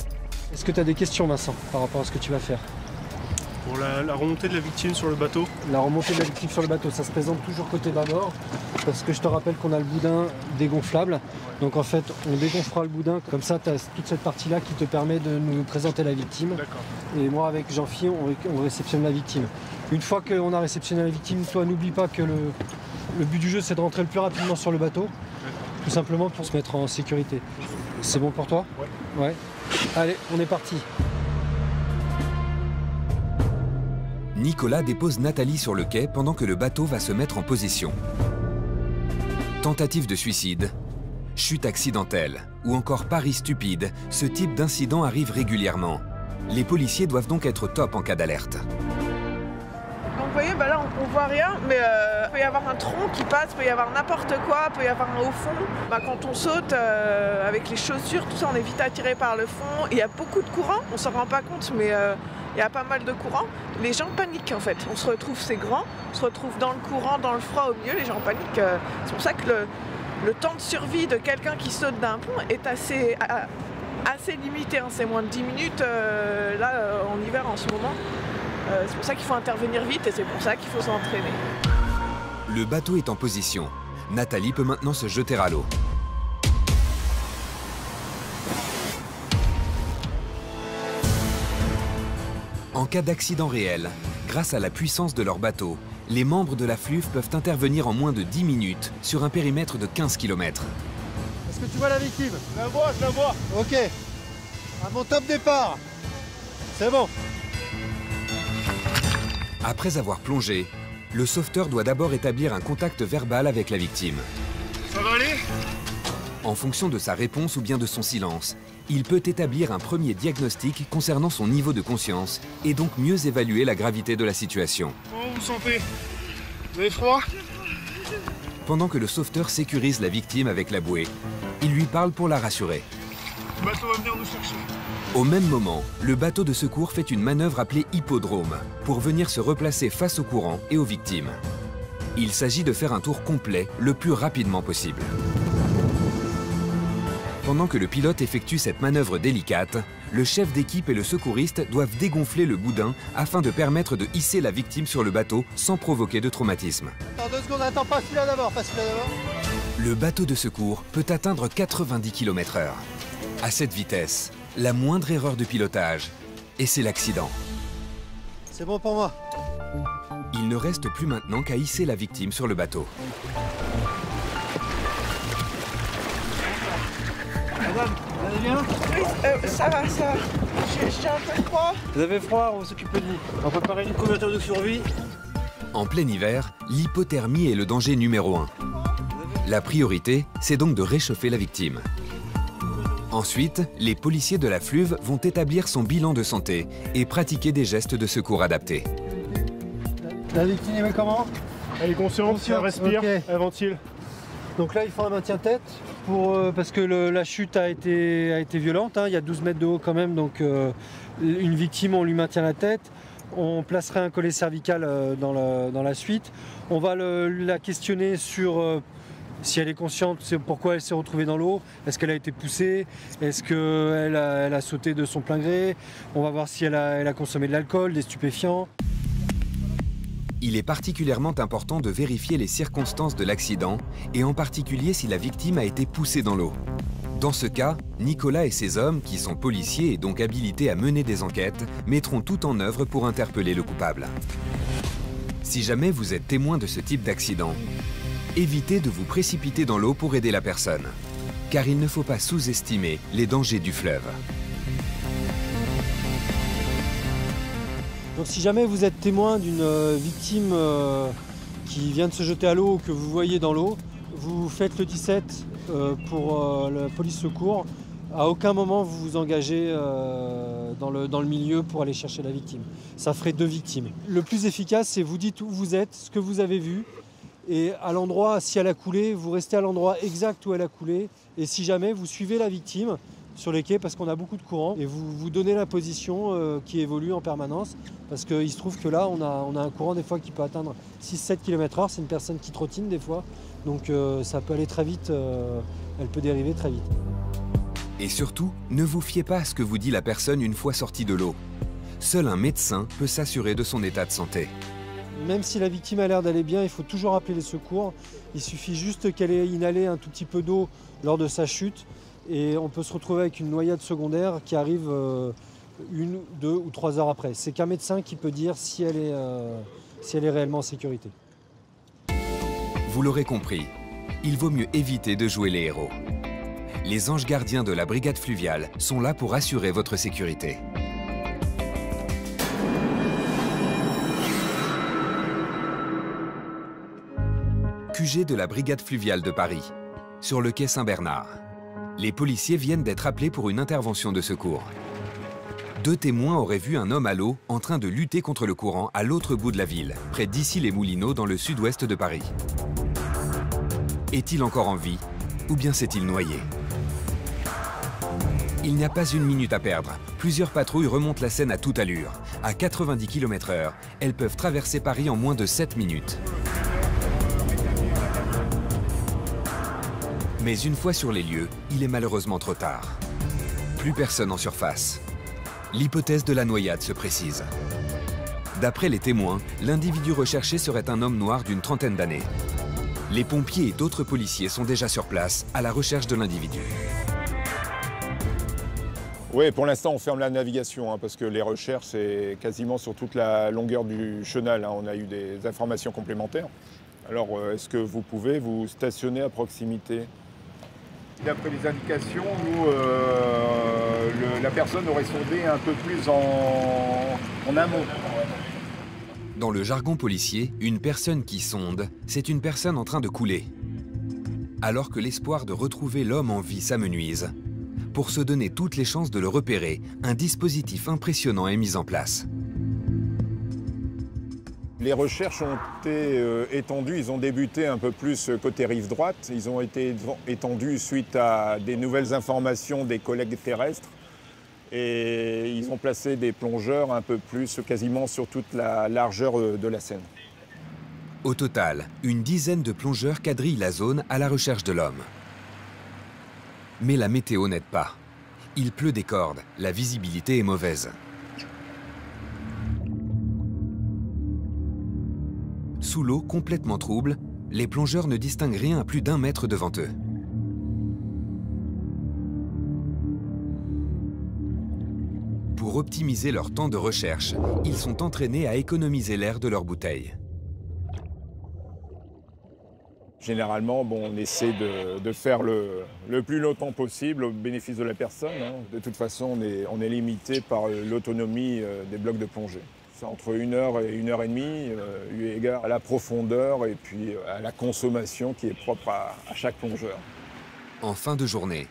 Est-ce que tu as des questions, Vincent, par rapport à ce que tu vas faire? Pour la remontée de la victime sur le bateau. La remontée de la victime sur le bateau, ça se présente toujours côté bâbord, parce que je te rappelle qu'on a le boudin dégonflable. Donc en fait, on dégonflera le boudin, comme ça tu as toute cette partie-là qui te permet de nous présenter la victime. Et moi avec Jean-Phi, on réceptionne la victime. Une fois qu'on a réceptionné la victime, toi n'oublie pas que Le but du jeu, c'est de rentrer le plus rapidement sur le bateau, tout simplement pour se mettre en sécurité. C'est bon pour toi? Ouais. Allez, on est parti. Nicolas dépose Nathalie sur le quai pendant que le bateau va se mettre en position. Tentative de suicide, chute accidentelle ou encore pari stupide, ce type d'incident arrive régulièrement. Les policiers doivent donc être top en cas d'alerte. Donc vous voyez, là on voit rien, mais il peut y avoir un tronc qui passe, il peut y avoir n'importe quoi, il peut y avoir un haut fond. Quand on saute avec les chaussures, tout ça, on est vite attiré par le fond. Il y a beaucoup de courant, on s'en rend pas compte, mais il y a pas mal de courant. Les gens paniquent en fait. On se retrouve, c'est grand, on se retrouve dans le courant, dans le froid, au milieu, les gens paniquent. C'est pour ça que le temps de survie de quelqu'un qui saute d'un pont est assez limité. C'est moins de 10 minutes en hiver en ce moment. C'est pour ça qu'il faut intervenir vite et c'est pour ça qu'il faut s'entraîner. Le bateau est en position. Nathalie peut maintenant se jeter à l'eau. En cas d'accident réel, grâce à la puissance de leur bateau, les membres de la FLUV peuvent intervenir en moins de 10 minutes sur un périmètre de 15 km. Est-ce que tu vois la victime? Je la vois. Ok. À mon top départ. C'est bon. Après avoir plongé, le sauveteur doit d'abord établir un contact verbal avec la victime. Ça va aller? En fonction de sa réponse ou bien de son silence, il peut établir un premier diagnostic concernant son niveau de conscience et donc mieux évaluer la gravité de la situation. Comment vous vous sentez? Vous avez froid? Pendant que le sauveteur sécurise la victime avec la bouée, il lui parle pour la rassurer. Le bateau va venir nous chercher. Au même moment, le bateau de secours fait une manœuvre appelée hippodrome pour venir se replacer face au courant et aux victimes. Il s'agit de faire un tour complet le plus rapidement possible. Pendant que le pilote effectue cette manœuvre délicate, le chef d'équipe et le secouriste doivent dégonfler le boudin afin de permettre de hisser la victime sur le bateau sans provoquer de traumatisme. Attends 2 secondes, attends, passe celui-là d'abord, Le bateau de secours peut atteindre 90 km/h. À cette vitesse, la moindre erreur de pilotage, et c'est l'accident. C'est bon pour moi. Il ne reste plus maintenant qu'à hisser la victime sur le bateau. Madame, vous allez bien? Oui, ça va. J'ai un peu froid. Vous avez froid, on va s'occuper de vous. On va préparer une couverture de survie. En plein hiver, l'hypothermie est le danger numéro 1. La priorité, c'est donc de réchauffer la victime. Ensuite, les policiers de la FLUV vont établir son bilan de santé et pratiquer des gestes de secours adaptés. La victime est comment? Elle est consciente, elle respire, okay. Elle ventile. Donc là, il faut un maintien-tête parce que la chute a été violente. Hein. Il y a 12 mètres de haut quand même, donc une victime, on lui maintient la tête. On placerait un collet cervical dans la suite. On va la questionner sur si elle est consciente, pourquoi elle s'est retrouvée dans l'eau. Est-ce qu'elle a été poussée? Est-ce qu'elle a sauté de son plein gré? On va voir si elle a consommé de l'alcool, des stupéfiants. Il est particulièrement important de vérifier les circonstances de l'accident et en particulier si la victime a été poussée dans l'eau. Dans ce cas, Nicolas et ses hommes, qui sont policiers et donc habilités à mener des enquêtes, mettront tout en œuvre pour interpeller le coupable. Si jamais vous êtes témoin de ce type d'accident, évitez de vous précipiter dans l'eau pour aider la personne, car il ne faut pas sous-estimer les dangers du fleuve. Donc si jamais vous êtes témoin d'une victime qui vient de se jeter à l'eau ou que vous voyez dans l'eau, vous faites le 17 pour la police secours. À aucun moment vous vous engagez dans le milieu pour aller chercher la victime. Ça ferait 2 victimes. Le plus efficace, c'est vous dites où vous êtes, ce que vous avez vu, et à l'endroit, si elle a coulé, vous restez à l'endroit exact où elle a coulé, et si jamais vous suivez la victime sur les quais parce qu'on a beaucoup de courant, et vous vous donnez la position qui évolue en permanence, parce qu'il se trouve que là, on a un courant des fois qui peut atteindre 6-7 km/h, c'est une personne qui trottine des fois, donc ça peut aller très vite, elle peut dériver très vite. Et surtout, ne vous fiez pas à ce que vous dit la personne une fois sortie de l'eau. Seul un médecin peut s'assurer de son état de santé. Même si la victime a l'air d'aller bien, il faut toujours appeler les secours. Il suffit juste qu'elle ait inhalé un tout petit peu d'eau lors de sa chute et on peut se retrouver avec une noyade secondaire qui arrive 1, 2 ou 3 heures après. C'est qu'un médecin qui peut dire si elle est réellement en sécurité. Vous l'aurez compris, il vaut mieux éviter de jouer les héros. Les anges gardiens de la brigade fluviale sont là pour assurer votre sécurité. QG de la brigade fluviale de Paris, sur le quai Saint-Bernard. Les policiers viennent d'être appelés pour une intervention de secours. 2 témoins auraient vu un homme à l'eau en train de lutter contre le courant à l'autre bout de la ville, près d'Issy-les-Moulineaux dans le sud-ouest de Paris. Est-il encore en vie ou bien s'est-il noyé? Il n'y a pas une minute à perdre. Plusieurs patrouilles remontent la Seine à toute allure. À 90 km/h, elles peuvent traverser Paris en moins de 7 minutes. Mais une fois sur les lieux, il est malheureusement trop tard. Plus personne en surface. L'hypothèse de la noyade se précise. D'après les témoins, l'individu recherché serait un homme noir d'une trentaine d'années. Les pompiers et d'autres policiers sont déjà sur place à la recherche de l'individu. Oui, pour l'instant, on ferme la navigation parce que les recherches, c'est quasiment sur toute la longueur du chenal. On a eu des informations complémentaires. Alors, est-ce que vous pouvez vous stationner à proximité? D'après les indications, nous, la personne aurait sondé un peu plus en amont. Dans le jargon policier, une personne qui sonde, c'est une personne en train de couler. Alors que l'espoir de retrouver l'homme en vie s'amenuise, pour se donner toutes les chances de le repérer, un dispositif impressionnant est mis en place. Les recherches ont été étendues, ils ont débuté un peu plus côté rive droite, ils ont été étendus suite à des nouvelles informations des collègues terrestres et ils ont placé des plongeurs un peu plus, quasiment sur toute la largeur de la Seine. Au total, une dizaine de plongeurs quadrillent la zone à la recherche de l'homme. Mais la météo n'aide pas. Il pleut des cordes, la visibilité est mauvaise. Sous l'eau, complètement trouble, les plongeurs ne distinguent rien à plus d'1 mètre devant eux. Pour optimiser leur temps de recherche, ils sont entraînés à économiser l'air de leur bouteille. Généralement, on essaie de faire le plus longtemps possible au bénéfice de la personne. De toute façon, on est limité par l'autonomie des blocs de plongée. C'est entre 1 heure et 1 heure et demie, eu égard à la profondeur et puis à la consommation qui est propre à chaque plongeur. En fin de journée,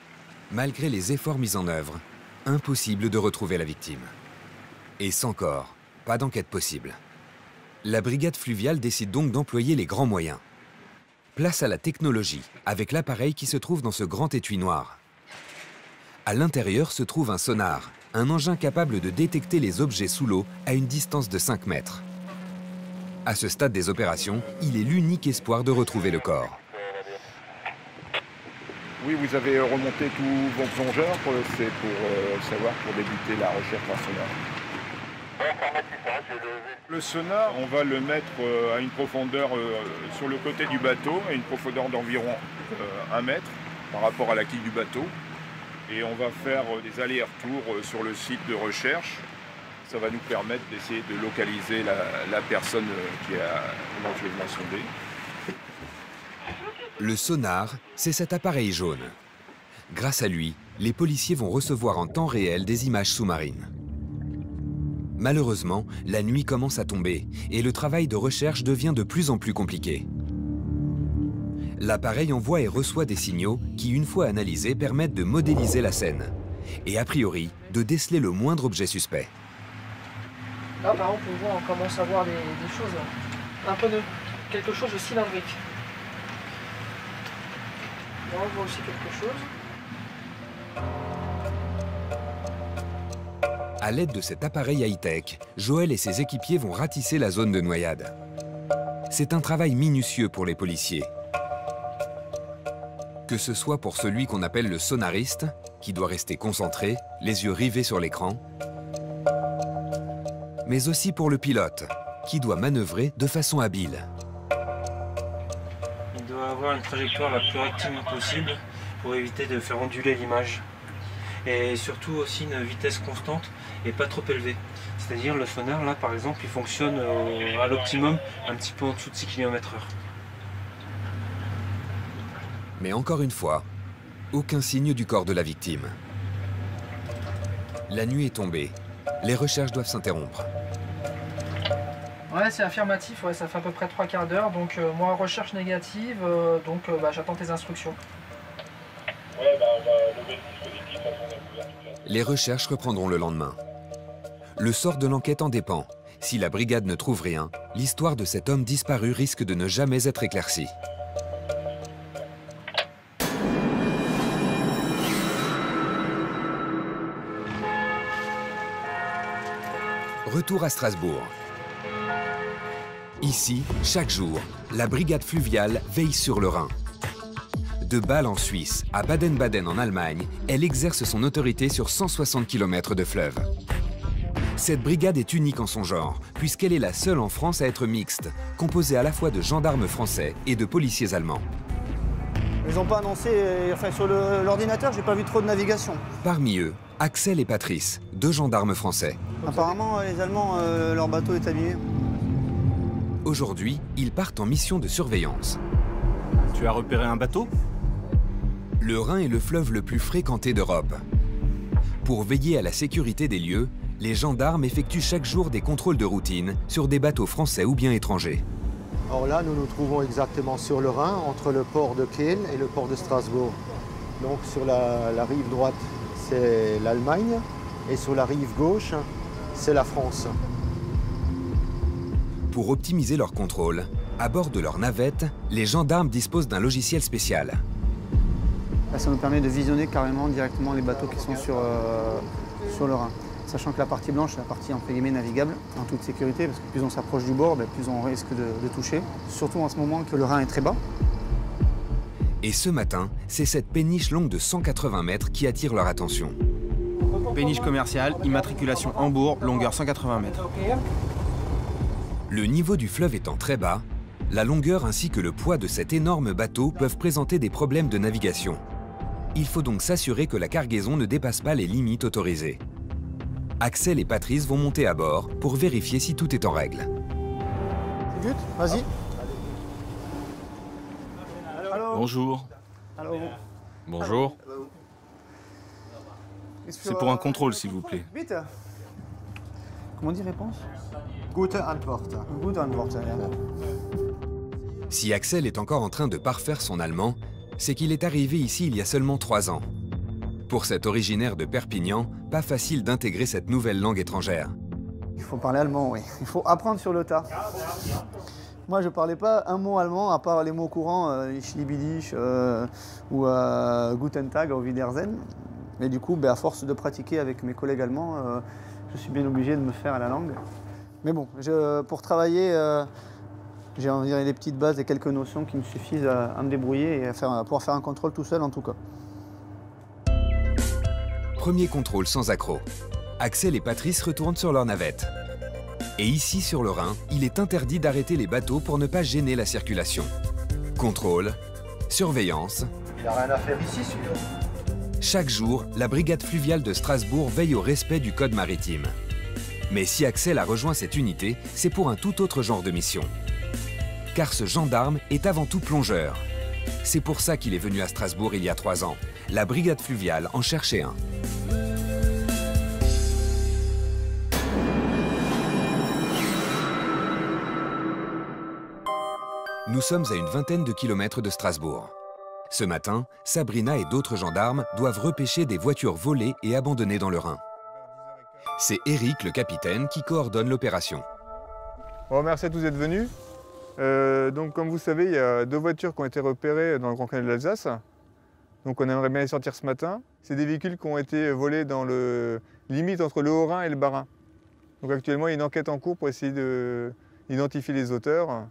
malgré les efforts mis en œuvre, impossible de retrouver la victime. Et sans corps, pas d'enquête possible. La brigade fluviale décide donc d'employer les grands moyens. Place à la technologie, avec l'appareil qui se trouve dans ce grand étui noir. À l'intérieur se trouve un sonar, un engin capable de détecter les objets sous l'eau à une distance de 5 mètres. À ce stade des opérations, il est l'unique espoir de retrouver le corps. Oui, vous avez remonté tous vos plongeurs, c'est pour savoir, pour débuter la recherche par sonar. Le sonar, on va le mettre à une profondeur sur le côté du bateau, à une profondeur d'environ 1 mètre par rapport à la quille du bateau. Et on va faire des allers-retours sur le site de recherche. Ça va nous permettre d'essayer de localiser la personne qui a éventuellement sondé. Le sonar, c'est cet appareil jaune. Grâce à lui, les policiers vont recevoir en temps réel des images sous-marines. Malheureusement, la nuit commence à tomber et le travail de recherche devient de plus en plus compliqué. L'appareil envoie et reçoit des signaux qui, une fois analysés, permettent de modéliser la scène et, a priori, de déceler le moindre objet suspect. Là, par exemple, on commence à voir des choses, un peu de quelque chose de cylindrique. Là, on voit aussi quelque chose. À l'aide de cet appareil high-tech, Joël et ses équipiers vont ratisser la zone de noyade. C'est un travail minutieux pour les policiers. Que ce soit pour celui qu'on appelle le sonariste, qui doit rester concentré, les yeux rivés sur l'écran, mais aussi pour le pilote, qui doit manœuvrer de façon habile. Il doit avoir une trajectoire la plus rectiligne possible pour éviter de faire onduler l'image. Et surtout aussi une vitesse constante et pas trop élevée. C'est-à-dire le sonar, là par exemple, il fonctionne à l'optimum un petit peu en dessous de 6 km/h. Mais encore une fois, aucun signe du corps de la victime. La nuit est tombée. Les recherches doivent s'interrompre. Ouais, c'est affirmatif, ouais, ça fait à peu près 3/4 d'heure. Donc moi, recherche négative, j'attends tes instructions. Ouais, on va lever le dispositif à son couverture. Les recherches reprendront le lendemain. Le sort de l'enquête en dépend. Si la brigade ne trouve rien, l'histoire de cet homme disparu risque de ne jamais être éclaircie. Retour à Strasbourg. Ici, chaque jour, la brigade fluviale veille sur le Rhin. De Bâle en Suisse à Baden-Baden en Allemagne, elle exerce son autorité sur 160 km de fleuve. Cette brigade est unique en son genre, puisqu'elle est la seule en France à être mixte, composée à la fois de gendarmes français et de policiers allemands. Ils n'ont pas annoncé, enfin sur l'ordinateur, j'ai pas vu trop de navigation. Parmi eux, Axel et Patrice, deux gendarmes français. Apparemment, les Allemands, leur bateau est abîmé. Aujourd'hui, ils partent en mission de surveillance. Tu as repéré un bateau? Le Rhin est le fleuve le plus fréquenté d'Europe. Pour veiller à la sécurité des lieux, les gendarmes effectuent chaque jour des contrôles de routine sur des bateaux français ou bien étrangers. Alors là, nous nous trouvons exactement sur le Rhin, entre le port de Kiel et le port de Strasbourg. Donc sur la rive droite, c'est l'Allemagne, et sur la rive gauche, c'est la France. Pour optimiser leur contrôle, à bord de leur navette, les gendarmes disposent d'un logiciel spécial. Là, ça nous permet de visionner carrément directement les bateaux qui sont sur le Rhin. Sachant que la partie blanche, c'est la partie entre guillemets navigable, en toute sécurité, parce que plus on s'approche du bord, plus on risque de toucher. Surtout en ce moment que le Rhin est très bas. Et ce matin, c'est cette péniche longue de 180 mètres qui attire leur attention. Péniche commerciale, immatriculation Hambourg, longueur 180 mètres. Le niveau du fleuve étant très bas, la longueur ainsi que le poids de cet énorme bateau peuvent présenter des problèmes de navigation. Il faut donc s'assurer que la cargaison ne dépasse pas les limites autorisées. Axel et Patrice vont monter à bord pour vérifier si tout est en règle. Gut, vas-y. Bonjour. Allô. Bonjour. C'est pour un contrôle, s'il vous plaît. Bitte. Comment on dit réponse? Gute Antwort. Gute Antwort, ja. Si Axel est encore en train de parfaire son allemand, c'est qu'il est arrivé ici il y a seulement 3 ans. Pour cet originaire de Perpignan, pas facile d'intégrer cette nouvelle langue étrangère. Il faut parler allemand, oui. Il faut apprendre sur le tas. Moi, je ne parlais pas un mot allemand, à part les mots courants, Ich liebe dich ou Guten Tag, Auf Wiedersehen. Mais du coup, à force de pratiquer avec mes collègues allemands, je suis bien obligé de me faire à la langue. Mais bon, pour travailler, j'ai envie de dire des petites bases et quelques notions qui me suffisent à me débrouiller et à pouvoir faire un contrôle tout seul en tout cas. Premier contrôle sans accroc. Axel et Patrice retournent sur leur navette. Et ici, sur le Rhin, il est interdit d'arrêter les bateaux pour ne pas gêner la circulation. Contrôle, surveillance. Il n'a rien à faire ici, celui-là. Chaque jour, la brigade fluviale de Strasbourg veille au respect du code maritime. Mais si Axel a rejoint cette unité, c'est pour un tout autre genre de mission. Car ce gendarme est avant tout plongeur. C'est pour ça qu'il est venu à Strasbourg il y a 3 ans. La brigade fluviale en cherchait un. Nous sommes à une vingtaine de kilomètres de Strasbourg. Ce matin, Sabrina et d'autres gendarmes doivent repêcher des voitures volées et abandonnées dans le Rhin. C'est Eric, le capitaine, qui coordonne l'opération. Bon, merci à tous d'être venus. Donc, comme vous savez, il y a 2 voitures qui ont été repérées dans le Grand Canal de l'Alsace. Donc on aimerait bien les sortir ce matin. C'est des véhicules qui ont été volés dans le limite entre le Haut-Rhin et le Bas-Rhin. Donc actuellement, il y a une enquête en cours pour essayer d'identifier les auteurs.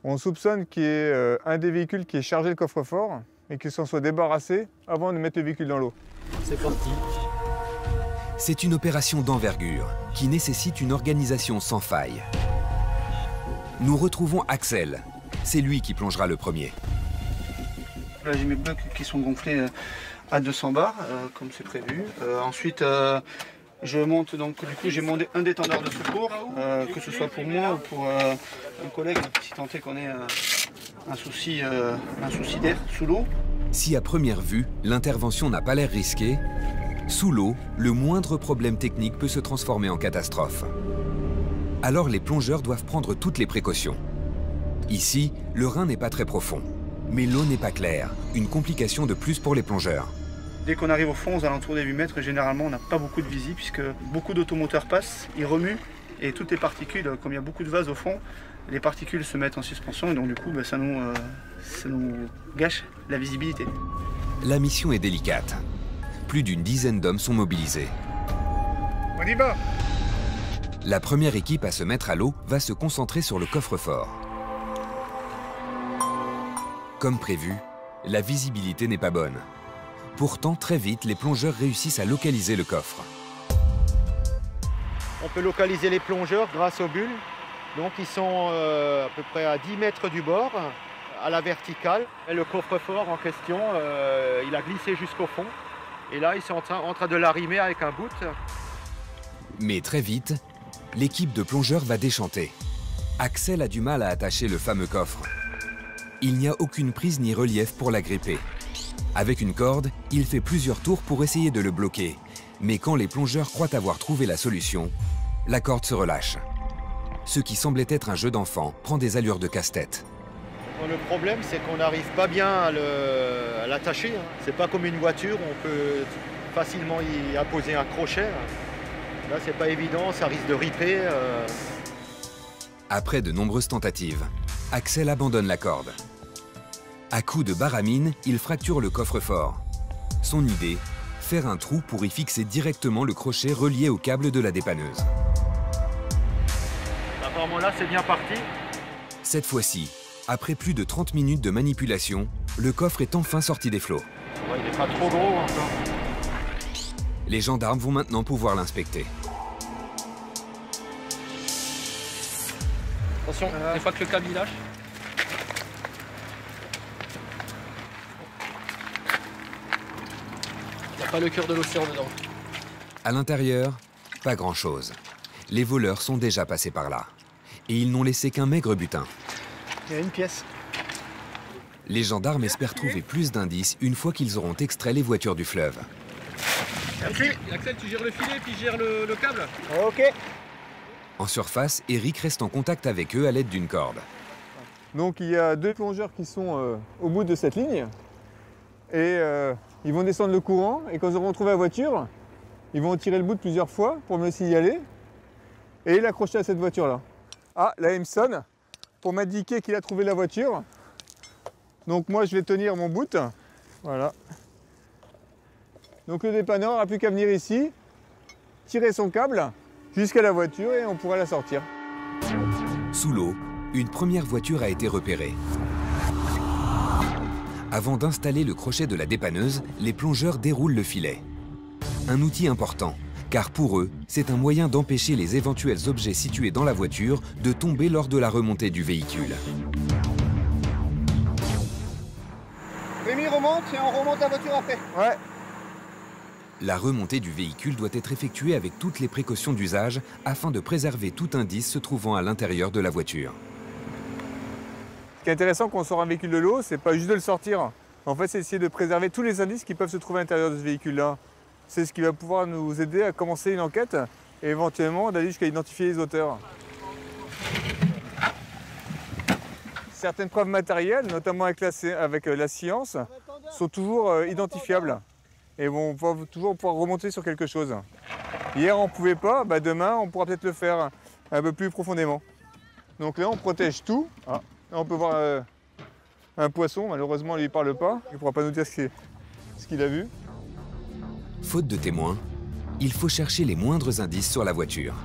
On soupçonne qu'il y ait un des véhicules qui ait chargé le coffre-fort et qu'il s'en soit débarrassé avant de mettre le véhicule dans l'eau. C'est parti. C'est une opération d'envergure qui nécessite une organisation sans faille. Nous retrouvons Axel. C'est lui qui plongera le premier. Là, j'ai mes blocs qui sont gonflés à 200 bars, comme c'est prévu. Ensuite, je monte, donc du coup, j'ai monté un détendeur de secours, que ce soit pour moi ou pour un collègue, si tant est qu'on ait un souci d'air sous l'eau. Si à première vue, l'intervention n'a pas l'air risquée, sous l'eau, le moindre problème technique peut se transformer en catastrophe. Alors les plongeurs doivent prendre toutes les précautions. Ici, le Rhin n'est pas très profond, mais l'eau n'est pas claire, une complication de plus pour les plongeurs. Dès qu'on arrive au fond, aux alentours des 8 mètres, généralement on n'a pas beaucoup de visie puisque beaucoup d'automoteurs passent, ils remuent et toutes les particules, comme il y a beaucoup de vases au fond, les particules se mettent en suspension et donc du coup ça nous gâche la visibilité. La mission est délicate. Plus d'une dizaine d'hommes sont mobilisés. On y va! La première équipe à se mettre à l'eau va se concentrer sur le coffre-fort. Comme prévu, la visibilité n'est pas bonne. Pourtant, très vite, les plongeurs réussissent à localiser le coffre. On peut localiser les plongeurs grâce aux bulles. Donc ils sont à peu près à 10 mètres du bord, à la verticale. Et le coffre-fort en question, il a glissé jusqu'au fond. Et là, ils sont en train de l'arrimer avec un bout. Mais très vite, l'équipe de plongeurs va déchanter. Axel a du mal à attacher le fameux coffre. Il n'y a aucune prise ni relief pour l'agripper. Avec une corde, il fait plusieurs tours pour essayer de le bloquer. Mais quand les plongeurs croient avoir trouvé la solution, la corde se relâche. Ce qui semblait être un jeu d'enfant prend des allures de casse-tête. Le problème, c'est qu'on n'arrive pas bien à l'attacher. C'est pas comme une voiture, on peut facilement y apposer un crochet. Là, c'est pas évident, ça risque de ripper. Après de nombreuses tentatives, Axel abandonne la corde. À coups de baramine, il fracture le coffre-fort. Son idée, faire un trou pour y fixer directement le crochet relié au câble de la dépanneuse. Apparemment là, c'est bien parti. Cette fois-ci, après plus de 30 minutes de manipulation, le coffre est enfin sorti des flots. Ouais, il n'est pas trop gros encore. Les gendarmes vont maintenant pouvoir l'inspecter. Attention, des fois que le câble il lâche. Il n'y a pas le cœur de l'océan dedans. À l'intérieur, pas grand-chose. Les voleurs sont déjà passés par là. Et ils n'ont laissé qu'un maigre butin. Il y a une pièce. Les gendarmes espèrent trouver plus d'indices une fois qu'ils auront extrait les voitures du fleuve. Axel, tu gères le filet puis gère le câble. Ok. En surface, Eric reste en contact avec eux à l'aide d'une corde. Donc il y a 2 plongeurs qui sont au bout de cette ligne. Et ils vont descendre le courant. Et quand ils auront trouvé la voiture, ils vont tirer le bout plusieurs fois pour me signaler. Et l'accrocher à cette voiture-là. Ah, là il me sonne pour m'indiquer qu'il a trouvé la voiture. Donc moi je vais tenir mon bout. Voilà. Donc le dépanneur n'a plus qu'à venir ici, tirer son câble jusqu'à la voiture et on pourra la sortir. Sous l'eau, une première voiture a été repérée. Avant d'installer le crochet de la dépanneuse, les plongeurs déroulent le filet. Un outil important, car pour eux, c'est un moyen d'empêcher les éventuels objets situés dans la voiture de tomber lors de la remontée du véhicule. Rémi remonte et on remonte la voiture après. Ouais. La remontée du véhicule doit être effectuée avec toutes les précautions d'usage afin de préserver tout indice se trouvant à l'intérieur de la voiture. Ce qui est intéressant quand on sort un véhicule de l'eau, c'est pas juste de le sortir. En fait, c'est essayer de préserver tous les indices qui peuvent se trouver à l'intérieur de ce véhicule-là. C'est ce qui va pouvoir nous aider à commencer une enquête et éventuellement d'aller jusqu'à identifier les auteurs. Certaines preuves matérielles, notamment avec la science, sont toujours identifiables et vont toujours pouvoir remonter sur quelque chose. Hier on ne pouvait pas, demain on pourra peut-être le faire un peu plus profondément. Donc là on protège tout. Ah, là, on peut voir un poisson, malheureusement il ne parle pas, il ne pourra pas nous dire ce qu'il a vu. Faute de témoins, il faut chercher les moindres indices sur la voiture.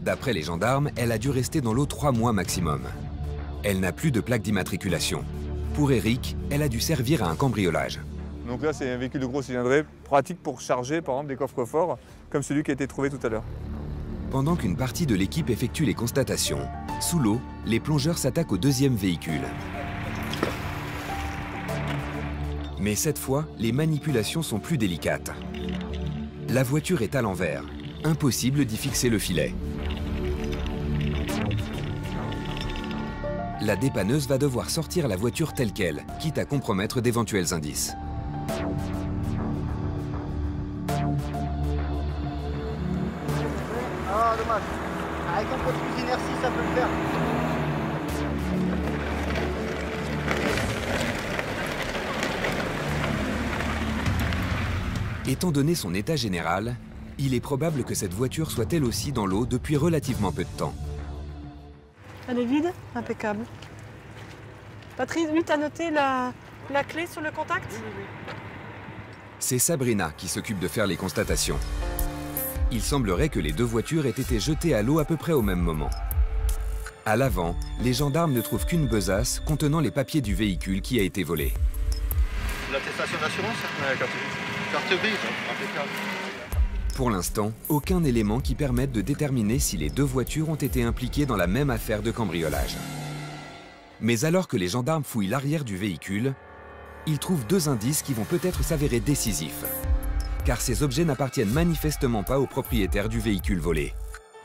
D'après les gendarmes, elle a dû rester dans l'eau 3 mois maximum. Elle n'a plus de plaque d'immatriculation. Pour Eric, elle a dû servir à un cambriolage. Donc là, c'est un véhicule de gros cylindrée, pratique pour charger, par exemple, des coffres forts, comme celui qui a été trouvé tout à l'heure. Pendant qu'une partie de l'équipe effectue les constatations, sous l'eau, les plongeurs s'attaquent au deuxième véhicule. Mais cette fois, les manipulations sont plus délicates. La voiture est à l'envers. Impossible d'y fixer le filet. la dépanneuse va devoir sortir la voiture telle qu'elle, quitte à compromettre d'éventuels indices. Ah, dommage. Avec un peu plus d'inertie, ça peut le faire. Étant donné son état général, il est probable que cette voiture soit elle aussi dans l'eau depuis relativement peu de temps. Elle est vide? Impeccable. Patrice, lui, t'as noté la clé sur le contact? Oui. C'est Sabrina qui s'occupe de faire les constatations. Il semblerait que les deux voitures aient été jetées à l'eau à peu près au même moment. À l'avant, les gendarmes ne trouvent qu'une besace contenant les papiers du véhicule qui a été volé. L'attestation d'assurance? Ouais, carte grise, impeccable. Pour l'instant, aucun élément qui permette de déterminer si les deux voitures ont été impliquées dans la même affaire de cambriolage. Mais alors que les gendarmes fouillent l'arrière du véhicule, ils trouvent deux indices qui vont peut-être s'avérer décisifs. Car ces objets n'appartiennent manifestement pas au propriétaire du véhicule volé.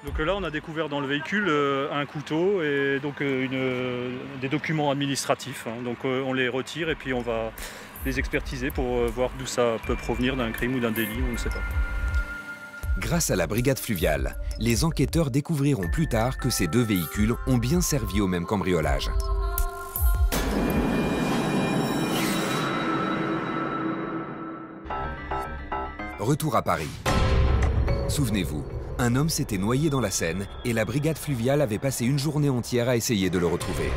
Donc là, on a découvert dans le véhicule un couteau et donc des documents administratifs. Donc on les retire et puis on va les expertiser pour voir d'où ça peut provenir, d'un crime ou d'un délit, on ne sait pas. Grâce à la brigade fluviale, les enquêteurs découvriront plus tard que ces deux véhicules ont bien servi au même cambriolage. Retour à Paris. Souvenez-vous, un homme s'était noyé dans la Seine et la brigade fluviale avait passé une journée entière à essayer de le retrouver.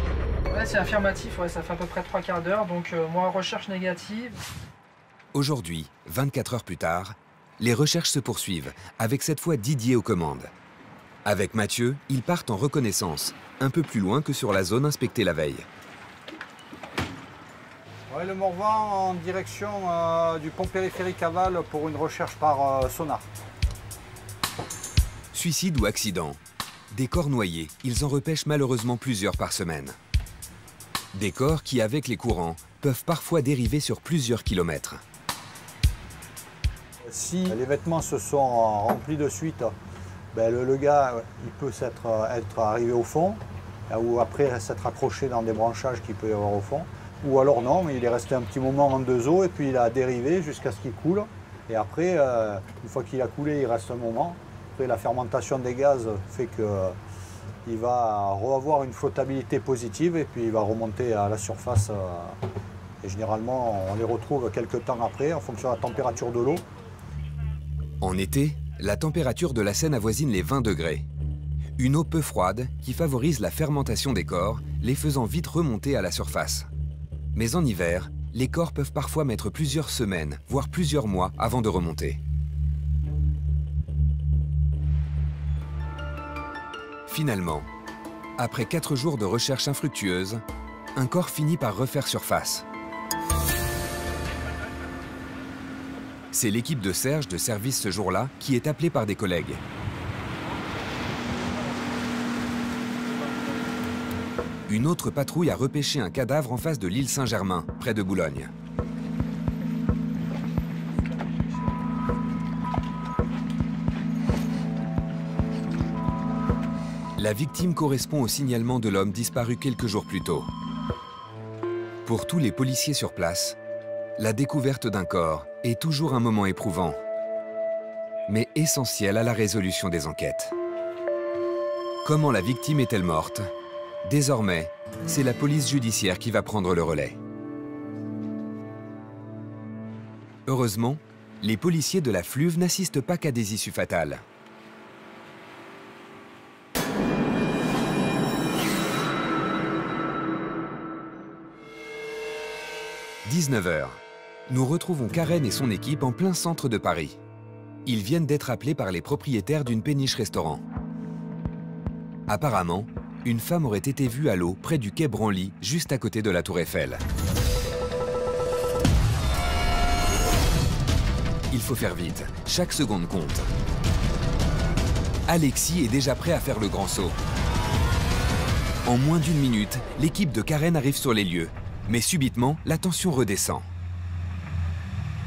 Ouais, c'est affirmatif, ouais, ça fait à peu près 3/4 d'heure, donc moi, recherche négative. Aujourd'hui, 24 heures plus tard, les recherches se poursuivent, avec cette fois Didier aux commandes. Avec Mathieu, ils partent en reconnaissance, un peu plus loin que sur la zone inspectée la veille. Ouais, le Morvan en direction du pont périphérique aval pour une recherche par sonar. Suicide ou accident, des corps noyés, ils en repêchent malheureusement plusieurs par semaine. Des corps qui, avec les courants, peuvent parfois dériver sur plusieurs kilomètres. Si les vêtements se sont remplis de suite, ben le gars il peut être arrivé au fond, ou après s'être accroché dans des branchages qu'il peut y avoir au fond. Ou alors non, mais il est resté un petit moment en deux eaux et puis il a dérivé jusqu'à ce qu'il coule. Et après, une fois qu'il a coulé, il reste un moment. Après, la fermentation des gaz fait qu'il va avoir une flottabilité positive et puis il va remonter à la surface. Et généralement, on les retrouve quelques temps après en fonction de la température de l'eau. En été, la température de la Seine avoisine les 20 degrés. Une eau peu froide qui favorise la fermentation des corps, les faisant vite remonter à la surface. Mais en hiver, les corps peuvent parfois mettre plusieurs semaines, voire plusieurs mois avant de remonter. Finalement, après 4 jours de recherche infructueuse, un corps finit par refaire surface. C'est l'équipe de Serge de service ce jour-là qui est appelée par des collègues. Une autre patrouille a repêché un cadavre en face de l'île Saint-Germain, près de Boulogne. La victime correspond au signalement de l'homme disparu quelques jours plus tôt. Pour tous les policiers sur place, la découverte d'un corps est toujours un moment éprouvant, mais essentiel à la résolution des enquêtes. Comment la victime est-elle morte? Désormais, c'est la police judiciaire qui va prendre le relais. Heureusement, les policiers de la Fluve n'assistent pas qu'à des issues fatales. « 19h. Nous retrouvons Karen et son équipe en plein centre de Paris. Ils viennent d'être appelés par les propriétaires d'une péniche restaurant. Apparemment, une femme aurait été vue à l'eau près du quai Branly, juste à côté de la Tour Eiffel. Il faut faire vite, chaque seconde compte. Alexis est déjà prêt à faire le grand saut. En moins d'1 minute, l'équipe de Karen arrive sur les lieux. Mais subitement, la tension redescend.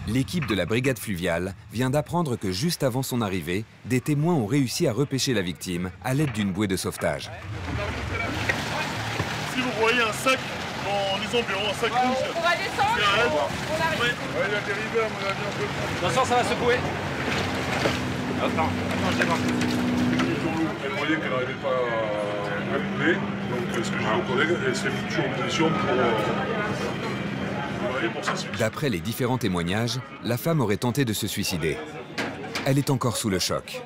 L'équipe de la brigade fluviale vient d'apprendre que juste avant son arrivée, des témoins ont réussi à repêcher la victime à l'aide d'une bouée de sauvetage. si vous voyez un sac dans les environs, un sac rouge. On va descendre, on arrive. Ouais, il a dérivé à mon avis un peu. Attention, ça va secouer. Attends, d'accord. Elle voyait qu'elle n'arrivait pas à couler, donc ce que j'ai dit aux collègues, elle s'est foutue en position pour s'assurer. D'après les différents témoignages, la femme aurait tenté de se suicider. Elle est encore sous le choc.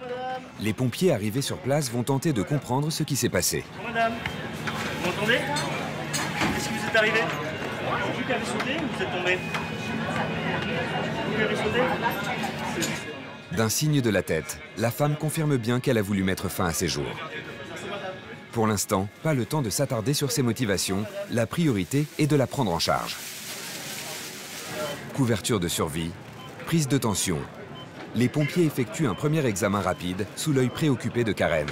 Les pompiers arrivés sur place vont tenter de comprendre ce qui s'est passé. Madame, vous m'entendez? Qu'est-ce qui vous est arrivé? Vous qui avez sauté ou vous êtes tombé? Vous qui avez sauté? D'un signe de la tête, la femme confirme bien qu'elle a voulu mettre fin à ses jours. Pour l'instant, pas le temps de s'attarder sur ses motivations, la priorité est de la prendre en charge. Couverture de survie, prise de tension. Les pompiers effectuent un premier examen rapide sous l'œil préoccupé de Karen.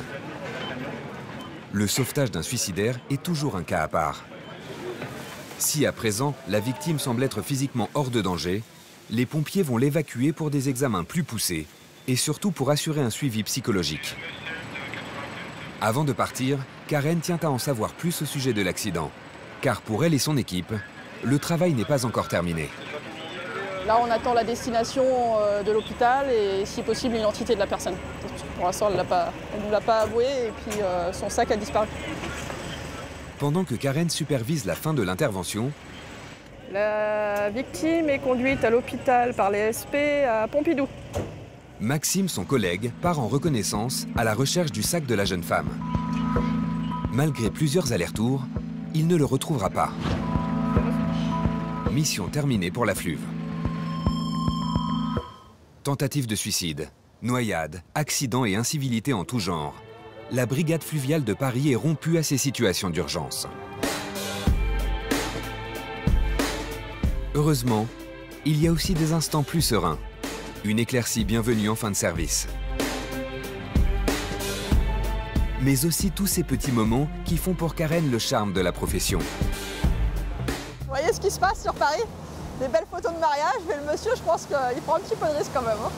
Le sauvetage d'un suicidaire est toujours un cas à part. Si à présent, la victime semble être physiquement hors de danger, les pompiers vont l'évacuer pour des examens plus poussés et surtout pour assurer un suivi psychologique. Avant de partir, Karen tient à en savoir plus au sujet de l'accident, car pour elle et son équipe, le travail n'est pas encore terminé. Là, on attend la destination de l'hôpital et, si possible, l'identité de la personne. Pour l'instant, elle ne nous l'a pas avoué et puis son sac a disparu. Pendant que Karen supervise la fin de l'intervention, la victime est conduite à l'hôpital par les SP à Pompidou. Maxime, son collègue, part en reconnaissance à la recherche du sac de la jeune femme. Malgré plusieurs allers-retours, il ne le retrouvera pas. Mission terminée pour la Fluve. Tentative de suicide, noyade, accidents et incivilités en tout genre. La brigade fluviale de Paris est rompue à ces situations d'urgence. Heureusement, il y a aussi des instants plus sereins. Une éclaircie bienvenue en fin de service. Mais aussi tous ces petits moments qui font pour Karen le charme de la profession. Vous voyez ce qui se passe sur Paris? Des belles photos de mariage, mais le monsieur, je pense qu'il prend un petit peu de risque quand même. Hein.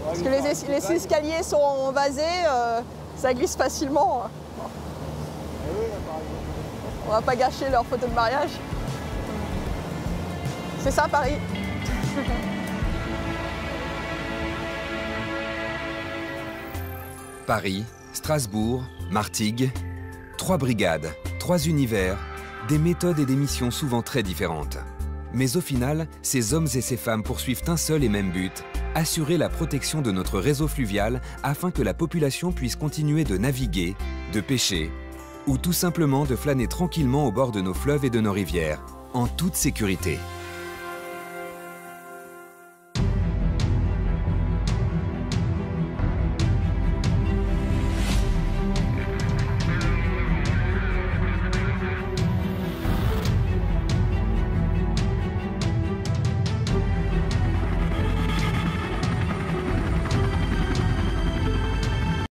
Parce que les escaliers sont vasés, ça glisse facilement. On va pas gâcher leurs photos de mariage. C'est ça, Paris. Paris, Strasbourg, Martigues, 3 brigades, 3 univers, des méthodes et des missions souvent très différentes. Mais au final, ces hommes et ces femmes poursuivent un seul et même but, assurer la protection de notre réseau fluvial afin que la population puisse continuer de naviguer, de pêcher ou tout simplement de flâner tranquillement au bord de nos fleuves et de nos rivières, en toute sécurité.